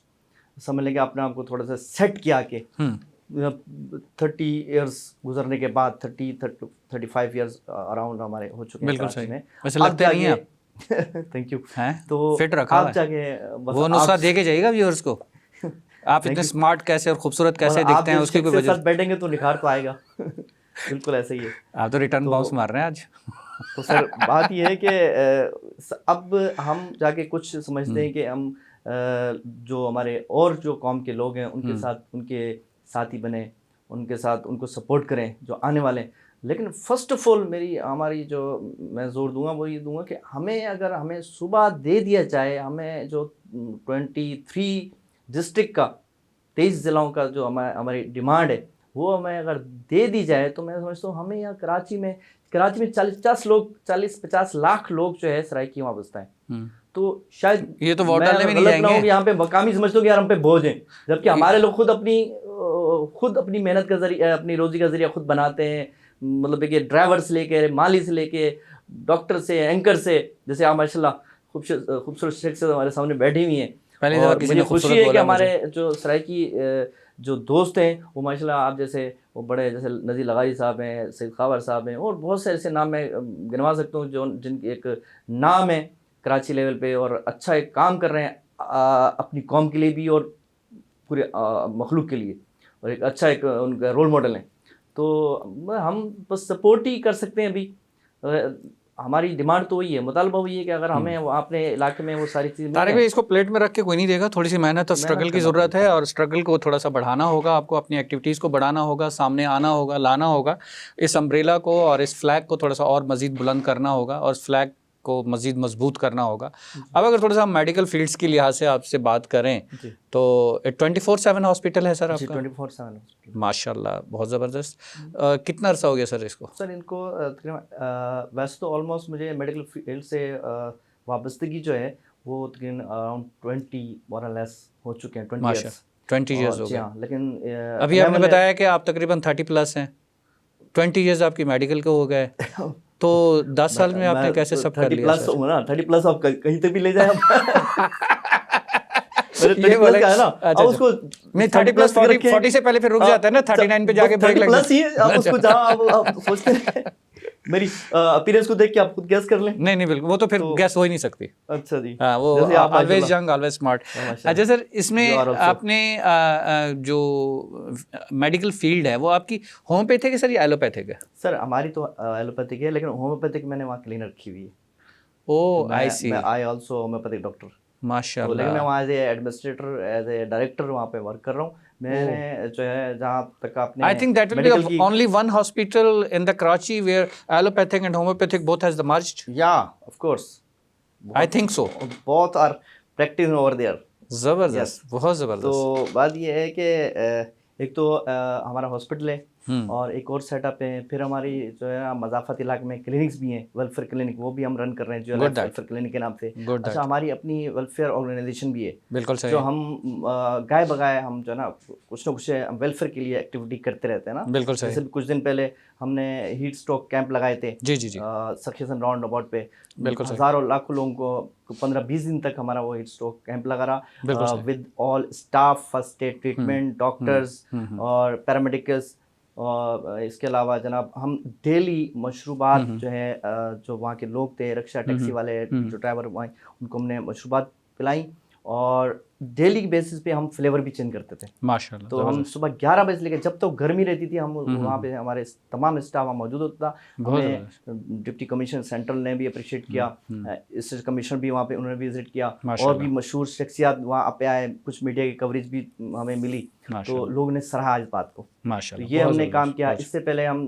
[SPEAKER 2] समझ लेंगे अपने आप को थोड़ा सा सेट किया के 30 इयर्स गुजरने के बाद, 35 इयर्स अराउंड हमारे हो चुके हैं।
[SPEAKER 1] बिल्कुल सही, वैसे लगते नहीं हैं आप।
[SPEAKER 2] Thank you.
[SPEAKER 1] तो फिट रखा है,
[SPEAKER 2] जाके
[SPEAKER 1] वो नुस्खा दे के जाइएगा व्यूअर्स को, आप इतने स्मार्ट कैसे और खूबसूरत कैसे दिखते हैं, उसकी कोई वजह
[SPEAKER 2] से बैठेंगे तो निखार तो आएगा। बिल्कुल ऐसे ही है।
[SPEAKER 1] आप तो रिटर्न बाउंस मार रहे हैं आज।
[SPEAKER 2] तो सर बात यह है कि अब हम जाके कुछ समझते हैं कि हम जो हमारे और जो कौम के लोग हैं उनके साथ ही बने, उनके साथ उनको सपोर्ट करें जो आने वाले। लेकिन फर्स्ट ऑफ ऑल हमारी जो मैं जोर दूंगा वो ये दूंगा कि अगर हमें सुबह दे दिया जाए, हमें जो 23 डिस्ट्रिक्ट का 23 ज़िलों का जो हमारी डिमांड है वो हमें अगर दे दी जाए, तो मैं समझता हूँ हमें यहाँ कराची में 40-50 लाख लोग जो है सराइकी वहाँ बसता है, तो शायद
[SPEAKER 1] ये तो वोट
[SPEAKER 2] मैं
[SPEAKER 1] डालने में नहीं
[SPEAKER 2] गलत ना
[SPEAKER 1] जाएंगे।
[SPEAKER 2] हूं कि यहाँ पे मकामी समझते हो कि यार हम पे बोझ हैं, जबकि हमारे लोग खुद अपनी मेहनत का जरिया, अपनी रोजी का जरिया खुद बनाते हैं। मतलब कि ड्राइवर से लेके, माली से लेके, डॉक्टर से, एंकर से, जैसे आप माशाल्लाह खूबसूरत शख्सियत हमारे सामने बैठी हुई हैं।
[SPEAKER 1] पहली दफा
[SPEAKER 2] और
[SPEAKER 1] किसी
[SPEAKER 2] मुझे
[SPEAKER 1] ने
[SPEAKER 2] खुशी
[SPEAKER 1] खूबसूरत
[SPEAKER 2] है कि
[SPEAKER 1] बोला
[SPEAKER 2] हमारे जो सराइकी जो दोस्त हैं वो माशाल्लाह आप जैसे वो बड़े, जैसे नज़ीर लगाई साहब हैं, सैयद खावर साहब हैं, और बहुत से ऐसे नाम मैं गिनवा सकता हूँ जो जिनकी एक नाम है कराची लेवल पे और अच्छा एक काम कर रहे हैं अपनी कौम के लिए भी और पूरे मखलूक के लिए, और एक अच्छा एक उनका रोल मॉडल है। तो हम बस सपोर्ट ही कर सकते हैं अभी। हमारी डिमांड तो वही है, मुतालबा वही है कि अगर हमें अपने इलाके में वो सारी चीज़ें
[SPEAKER 1] तारिक भाई, इसको प्लेट में रख के कोई नहीं देगा, थोड़ी सी मेहनत और स्ट्रगल की ज़रूरत है, और स्ट्रगल को थोड़ा सा बढ़ाना होगा, आपको अपनी एक्टिविटीज़ को बढ़ाना होगा, सामने आना होगा, लाना होगा, इस अम्ब्रेला को और इस फ्लैग को थोड़ा सा और मज़ीद बुलंद करना होगा और फ्लैग को मज़ीद मजबूत करना होगा। अब अगर थोड़ा सा हम मेडिकल फील्ड्स के लिहाज से आपसे बात करें तो 24/7 हॉस्पिटल है सर आपका?
[SPEAKER 2] 24/7 हॉस्पिटल।
[SPEAKER 1] माशाल्लाह, बहुत ज़बरदस्त। कितना अरसा हो गया सर इसको?
[SPEAKER 2] सर इनको वैसे तो ऑलमोस्ट मुझे मेडिकल फील्ड से वाबस्तगी जो है वो तकरीबन अराउंड 20 मोर और लेस हो चुके हैं,
[SPEAKER 1] 20 ईयर्स हो गए।
[SPEAKER 2] हाँ, लेकिन
[SPEAKER 1] अभी आपने बताया कि आप तकरीबन 30+ हैं, 20 ईयर्स आपकी मेडिकल को हो गए, तो 10 साल में आपने कैसे सब कर लिया सर?
[SPEAKER 2] 30+ आप कहीं तक भी ले जाए
[SPEAKER 1] ये बोले
[SPEAKER 2] है ना,
[SPEAKER 1] अच्छा,
[SPEAKER 2] उसको
[SPEAKER 1] नहीं 30+, 40 से पहले फिर रुक जाता है ना, 39 पे जाके ब्रेक लग
[SPEAKER 2] जाता है। आप उसको जहाँ आप सोचते हैं मेरी अपीयरेंस को देख के आप खुद गैस कर लें।
[SPEAKER 1] नहीं बिल्कुल, वो तो फिर गैस हो ही नहीं सकती।
[SPEAKER 2] अच्छा जी,
[SPEAKER 1] हाँ, वो ऑलवेज यंग ऑलवेज स्मार्ट। अच्छा सर, इसमें आपने जो मेडिकल फील्ड है वो आपकी होम्योपैथिक है सर या एलोपैथिक है?
[SPEAKER 2] सर हमारी तो एलोपैथिक है, लेकिन होम्योपैथिक मैंने वहाँ क्लीनर रखी हुई है।
[SPEAKER 1] Oh I see.
[SPEAKER 2] I also homeopathic doctor.
[SPEAKER 1] माशाल्लाह।
[SPEAKER 2] लेकिन मैं वहाँ as a administrator, as a director वहाँ पे वर्क कर रहा हूँ। मैंने जो है जहाँ तक आपने
[SPEAKER 1] I think that will be only one hospital in the Karachi where allopathic and homeopathic both has the merged.
[SPEAKER 2] Yeah, of course.
[SPEAKER 1] I think so.
[SPEAKER 2] Both are practicing over there.
[SPEAKER 1] ज़बरदस्त, बहुत ज़बरदस्त।
[SPEAKER 2] तो बात ये है कि एक तो हमारा हॉस्पिटल है और एक और सेटअप है, फिर हमारी जो है ना मज़ाफ़त इलाके में क्लिनिक्स भी हैं, वेलफेयर क्लिनिक, वो भी हम रन कर रहे हैं जो वेलफेयर क्लिनिक के नाम से। अच्छा, हमारी अपनी वेलफेयर ऑर्गेनाइजेशन भी है।
[SPEAKER 1] बिल्कुल सही।
[SPEAKER 2] जो हम गाय बगाए हम जो है ना कुछ ना कुछ वेलफेयर के लिए एक्टिविटी करते रहते हैं ना।
[SPEAKER 1] बिल्कुल सही।
[SPEAKER 2] जैसे कुछ दिन पहले हमने हीट स्ट्रोक कैंप लगाए थे
[SPEAKER 1] जी
[SPEAKER 2] सक्सेशन राउंड अबाउट पे।
[SPEAKER 1] बिल्कुल
[SPEAKER 2] हज़ारों लाखों लोगों को 15-20 दिन तक हमारा वो हीट स्ट्रोक कैंप लगा रहा, with all staff, first aid treatment, doctors और पैरामेडिकल्स। और इसके अलावा जनाब हम डेली मशरूबात जो है जो वहाँ के लोग थे, रिक्शा टैक्सी वाले जो ड्राइवर वहाँ, उनको हमने मशरूबात पिलाई और डेली बेसिस पे हम फ्लेवर भी चेंज करते थे
[SPEAKER 1] माशाल्लाह।
[SPEAKER 2] तो हम सुबह 11 बजे से लेकर जब तक गर्मी रहती थी हम वहाँ पे हमारे तमाम स्टाफ वहाँ मौजूद होता था। हमें डिप्टी कमिश्नर सेंट्रल ने भी अप्रिशिएट किया, असिस्टेंट कमिश्नर भी वहाँ पे उन्होंने भी विजिट किया और भी मशहूर शख्सियात वहाँ पे आए, कुछ मीडिया की कवरेज भी हमें मिली, तो लोगों ने सराहा इस बात को। तो ये हमने काम किया। इससे पहले हम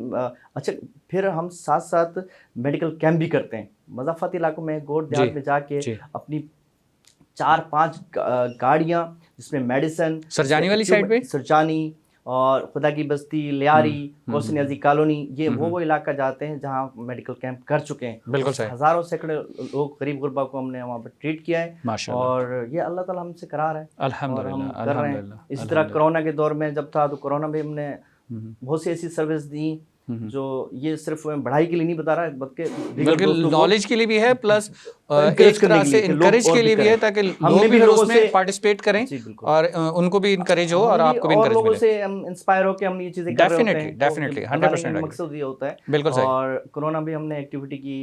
[SPEAKER 2] अच्छा फिर हम साथ साथ मेडिकल कैंप भी करते हैं मज़ाफ़ाती इलाकों में, गोड देहात में जाके अपनी 4-5 गाड़ियाँ जिसमें मेडिसिन,
[SPEAKER 1] सरजानी वाली साइड पे,
[SPEAKER 2] सरजानी और खुदा की बस्ती, लियारी, कोसनियाजी कॉलोनी, ये वो इलाका जाते हैं जहाँ मेडिकल कैंप कर चुके हैं।
[SPEAKER 1] बिल्कुल सही।
[SPEAKER 2] हज़ारों सैकड़ों लोग, गरीब गुरबा को हमने वहाँ पर ट्रीट किया है और ये अल्लाह ताला हमसे करार है और हम कर रहे हैं। इसी तरह कोरोना के दौर में जब था तो कोरोना में हमने बहुत सी ऐसी सर्विस दी जो ये सिर्फ बढ़ाई के लिए नहीं बता रहा है बल्कि
[SPEAKER 1] नॉलेज के लिए भी है, प्लस एक तरह से इनकरेज के लिए भी है ताकि लोग भी उसमें पार्टिसिपेट करें और उनको भी इनकरेज हो और आपको भी इनकरेज मिले।
[SPEAKER 2] लोगों से हम इंस्पायर हो के हम ये चीजें कर रहे होते हैं।
[SPEAKER 1] डेफिनेटली 100%
[SPEAKER 2] मकसद ये होता है।
[SPEAKER 1] बिल्कुल सही।
[SPEAKER 2] और कोरोना भी हमने एक्टिविटी की,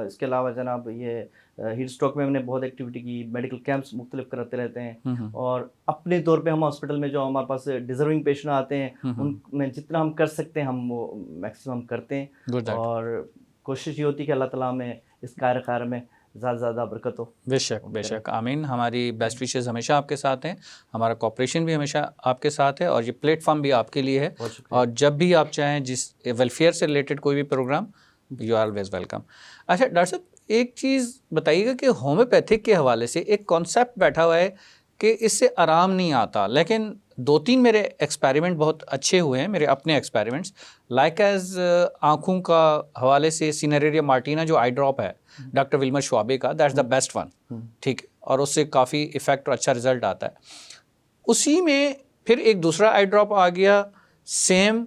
[SPEAKER 2] इसके अलावा जनाब ये हीट स्ट्रोक में हमने बहुत एक्टिविटी की, मेडिकल कैंप्स मुख्तलिफ कराते रहते हैं और अपने तौर पे हम हॉस्पिटल में जो हमारे पास डिजर्विंग पेशेंट आते हैं उनमें जितना हम कर सकते हैं हम वो मैक्सिमम करते हैं और कोशिश ये होती है कि अल्लाह ताला में इस कार्य में ज़्यादा से ज़्यादा बरकत हो।
[SPEAKER 1] बेशक आमीन। हमारी बेस्ट विशेस हमेशा आपके साथ हैं, हमारा कॉपरेशन भी हमेशा आपके साथ है और ये प्लेटफॉर्म भी आपके लिए है और जब भी आप चाहें जिस वेलफेयर से रिलेटेड कोई भी program, you are always welcome. अच्छा डॉक्टर साहब, एक चीज़ बताइएगा कि होम्योपैथिक के हवाले से एक कॉन्सेप्ट बैठा हुआ है कि इससे आराम नहीं आता, लेकिन 2-3 मेरे एक्सपेरिमेंट बहुत अच्छे हुए हैं, मेरे अपने एक्सपेरिमेंट्स। लाइक एज आँखों का हवाले से सिनेरेरिया मार्टिना जो आई ड्रॉप है डॉक्टर विल्मर श्वाबे का, दैट्स द बेस्ट वन, ठीक है, और उससे काफ़ी इफ़ेक्ट और अच्छा रिजल्ट आता है। उसी में फिर एक दूसरा आई ड्रॉप आ गया सेम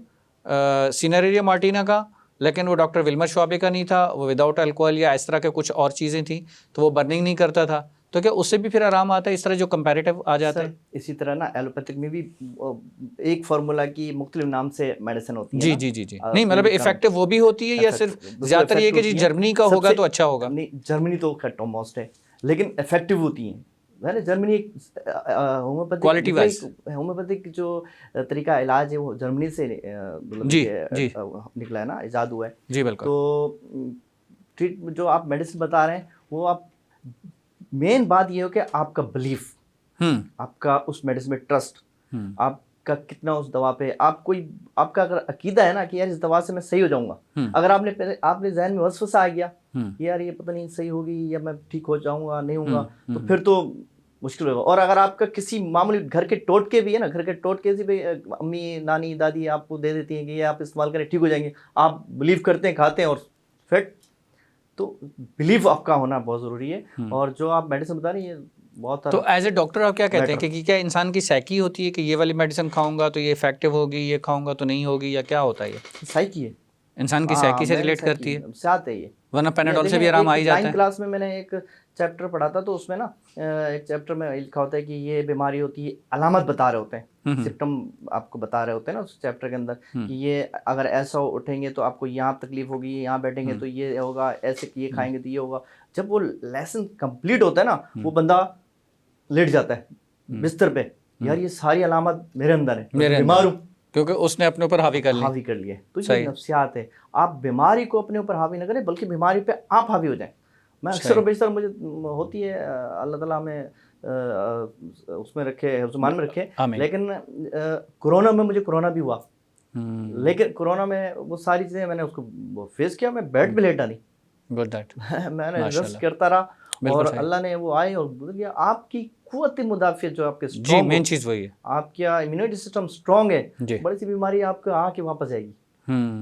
[SPEAKER 1] सिनेरेरिया मार्टिना का, लेकिन वो डॉक्टर विल्मर श्वाबे का नहीं था, वो विदाउट अल्कोहल या इस तरह के कुछ और चीज़ें थी, तो वो बर्निंग नहीं करता था। तो क्या उससे भी फिर आराम आता है? इस तरह जो कंपैरेटिव आ जाता है।
[SPEAKER 2] इसी तरह ना एलोपैथिक में भी एक फार्मूला की मुख्तलिफ नाम से मेडिसिन होती है
[SPEAKER 1] जी
[SPEAKER 2] ना?
[SPEAKER 1] जी जी जी नहीं, मतलब इफेक्टिव वो भी होती है या सिर्फ ज़्यादातर ये कि जी जर्मनी का होगा तो अच्छा होगा?
[SPEAKER 2] नहीं, जर्मनी तो टॉपमोस्ट है, लेकिन इफेक्टिव होती हैं। है ना, जर्मनी एक
[SPEAKER 1] क्वालिटी वाइज
[SPEAKER 2] होम्योपैथिक जो तरीका इलाज है वो जर्मनी से मतलब
[SPEAKER 1] जी जी
[SPEAKER 2] निकला है ना, इजाद हुआ है
[SPEAKER 1] जी बिल्कुल।
[SPEAKER 2] तो जो आप मेडिसिन बता रहे हैं वो आप मेन बात ये हो कि आपका बिलीफ, आपका उस मेडिसिन में ट्रस्ट, आपका कितना उस दवा पे आपका अगर अकीदा है ना कि यार इस दवा से मैं सही हो जाऊंगा। अगर आपने जहन में वसवसा आ गया कि यार ये पता नहीं सही होगी या मैं ठीक हो जाऊंगा नहीं होऊंगा, तो फिर तो मुश्किल होगा। और अगर आपका किसी मामूली घर के टोटके भी है ना, घर के टोटके से भी अम्मी नानी दादी आपको दे देती हैं कि ये आप इस्तेमाल करें ठीक हो जाएंगे, आप बिलीव करते हैं, खाते हैं और फिट, तो बिलीव आपका होना बहुत ज़रूरी है। और जो आप मेडिसिन बता रही है बहुत।
[SPEAKER 1] तो एज ए डॉक्टर आप क्या कहते हैं कि क्या इंसान की साइकी होती है कि ये वाली मेडिसिन खाऊंगा तो ये इफेक्टिव होगी, ये खाऊंगा तो नहीं होगी, या क्या होता है? ये
[SPEAKER 2] साइकी है,
[SPEAKER 1] इंसान की साइकी से रिलेट करती है,
[SPEAKER 2] साथ है ये,
[SPEAKER 1] वरना पेनाडोल से भी आराम आ ही जाता है।
[SPEAKER 2] 9th क्लास में मैंने एक चैप्टर पढ़ा था, तो उसमें ना एक चैप्टर में लिखा होता है कि ये बीमारी होती है, अलामत बता रहे होते हैं, सिम्टम आपको बता रहे होते हैं ना उस चैप्टर के अंदर कि ये अगर ऐसा उठेंगे तो आपको यहाँ तकलीफ होगी, यहाँ बैठेंगे तो ये होगा, ऐसे ये खाएंगे तो ये होगा। जब वो लेसन कंप्लीट होता है ना, वो बंदा लेट जाता है बिस्तर पे, यार ये सारी अलामत मेरे अंदर है, मैं बीमार हूँ,
[SPEAKER 1] क्योंकि उसने अपने ऊपर हावी कर
[SPEAKER 2] लिए। तो ये नफ्सियात है, आप बीमारी को अपने ऊपर हावी न करें बल्कि बीमारी पे आप हावी हो जाएं। मैं अक्सर और बेशतर मुझे होती है, अल्लाह ताला में उसमें रखे, ज़ुबान में रखे, लेकिन कोरोना में मुझे कोरोना भी हुआ, लेकिन कोरोना में वो सारी चीज़ें मैंने उसको फेस किया, मैं बेड पे लेटा नहीं,
[SPEAKER 1] गुड दैट
[SPEAKER 2] मैंने रेस्ट करता रहा और अल्लाह ने वो आए और गुजर गया। आपकी कुव्वत मुदाफ़ियत जो आपके
[SPEAKER 1] जी मेन चीज़ वही है,
[SPEAKER 2] आपका इम्यूनिटी सिस्टम स्ट्रॉन्ग है, बड़ी सी बीमारी आपको आके वापस आएगी।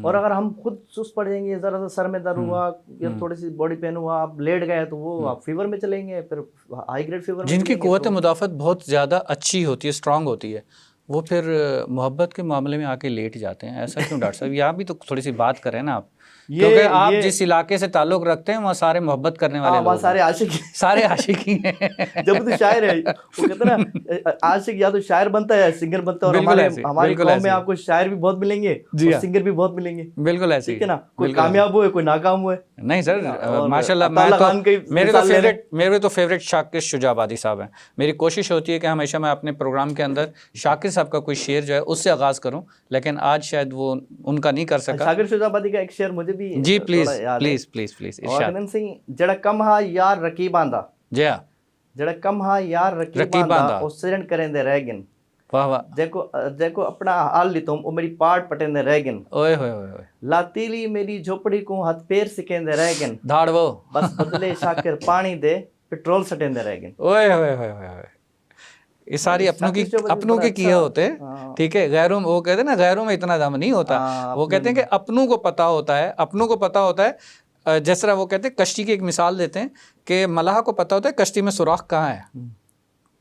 [SPEAKER 2] और अगर हम खुद सुस्त पड़ जाएंगे, ज़रा सा सर में दर्द हुआ या थोड़ी सी बॉडी पेन हुआ, आप लेट गए, तो वो आप फीवर में चलेंगे, फिर हाई ग्रेड फीवर में।
[SPEAKER 1] जिनकी कुव्वत मुदाफ़त बहुत ज़्यादा अच्छी होती है, स्ट्रांग होती है, वो फिर मोहब्बत के मामले में आके लेट जाते हैं। ऐसा क्यों डॉक्टर साहब? यहाँ भी तो थोड़ी सी बात करें ना आप, क्योंकि आप जिस इलाके से ताल्लुक़ रखते हैं वहाँ सारे मोहब्बत करने वाले लोग,
[SPEAKER 2] सारे आशिक,
[SPEAKER 1] सारे आशिकी हैं।
[SPEAKER 2] जब तो शायर है, वो कहते हैं ना आशिक या तो शायर बनता है या सिंगर बनता है, और हमारी कौम में आपको शायर भी बहुत मिलेंगे और सिंगर भी बहुत मिलेंगे।
[SPEAKER 1] बिल्कुल ऐसे,
[SPEAKER 2] ठीक है ना, कोई कामयाब हुए कोई नाकाम हुए।
[SPEAKER 1] नहीं सर, माशाल्लाह, मेरे तो फेवरेट शाकिर शुजाबादी साहब हैं। मेरी कोशिश होती है कि हमेशा मैं अपने प्रोग्राम के अंदर शाकिर साहब का कोई शेर जो है उससे आगाज़ करूं, लेकिन आज शायद वो उनका नहीं कर सका।
[SPEAKER 2] शाकिर शुजाबादी का एक शेर मुझे भी
[SPEAKER 1] जी प्लीज
[SPEAKER 2] आनंद सिंह, जड़ा कम हा यार रकीबां दा,
[SPEAKER 1] जी हां,
[SPEAKER 2] जड़ा कम हा यार रकीबां दा ओ सिरण करेंदे रह गिन,
[SPEAKER 1] वाह वाह,
[SPEAKER 2] देखो अपना हाल ली तुम ओ मेरी पाट पटेंदे रह गिन,
[SPEAKER 1] ओए होए होए,
[SPEAKER 2] लातीली मेरी झोपड़ी को हाथ पैर सिकेंदे रह गिन,
[SPEAKER 1] धाड़ वो
[SPEAKER 2] बस बदले शाकिर पानी दे पेट्रोल सटेंदे रह गिन।
[SPEAKER 1] ओए होए होए होए, ये सारी अपनों के किए होते हैं, ठीक है। गैरों, वो कहते हैं ना गैरों में इतना दम नहीं होता, वो कहते हैं कि अपनों को पता होता है, अपनों को पता होता है। जिस तरह वो कहते हैं, कश्ती की एक मिसाल देते हैं कि मलाह को पता होता है कश्ती में सुराख कहाँ है,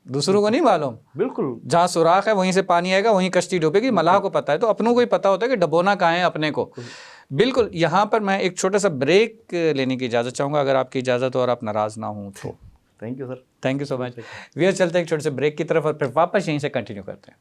[SPEAKER 1] दूसरों को नहीं मालूम।
[SPEAKER 2] बिल्कुल,
[SPEAKER 1] जहाँ सुराख है वहीं से पानी आएगा, वहीं कश्ती डूबेगी, मलाह को पता है। तो अपनों को ही पता होता है कि डबोना कहाँ है अपने को। बिल्कुल। यहाँ पर मैं एक छोटा सा ब्रेक लेने की इजाज़त चाहूँगा, अगर आपकी इजाज़त हो और आप नाराज़ ना हो तो।
[SPEAKER 2] Thank you sir,
[SPEAKER 1] thank you so much. We चलते हैं एक छोटे से ब्रेक की तरफ और फिर वापस यहीं से कंटिन्यू करते हैं।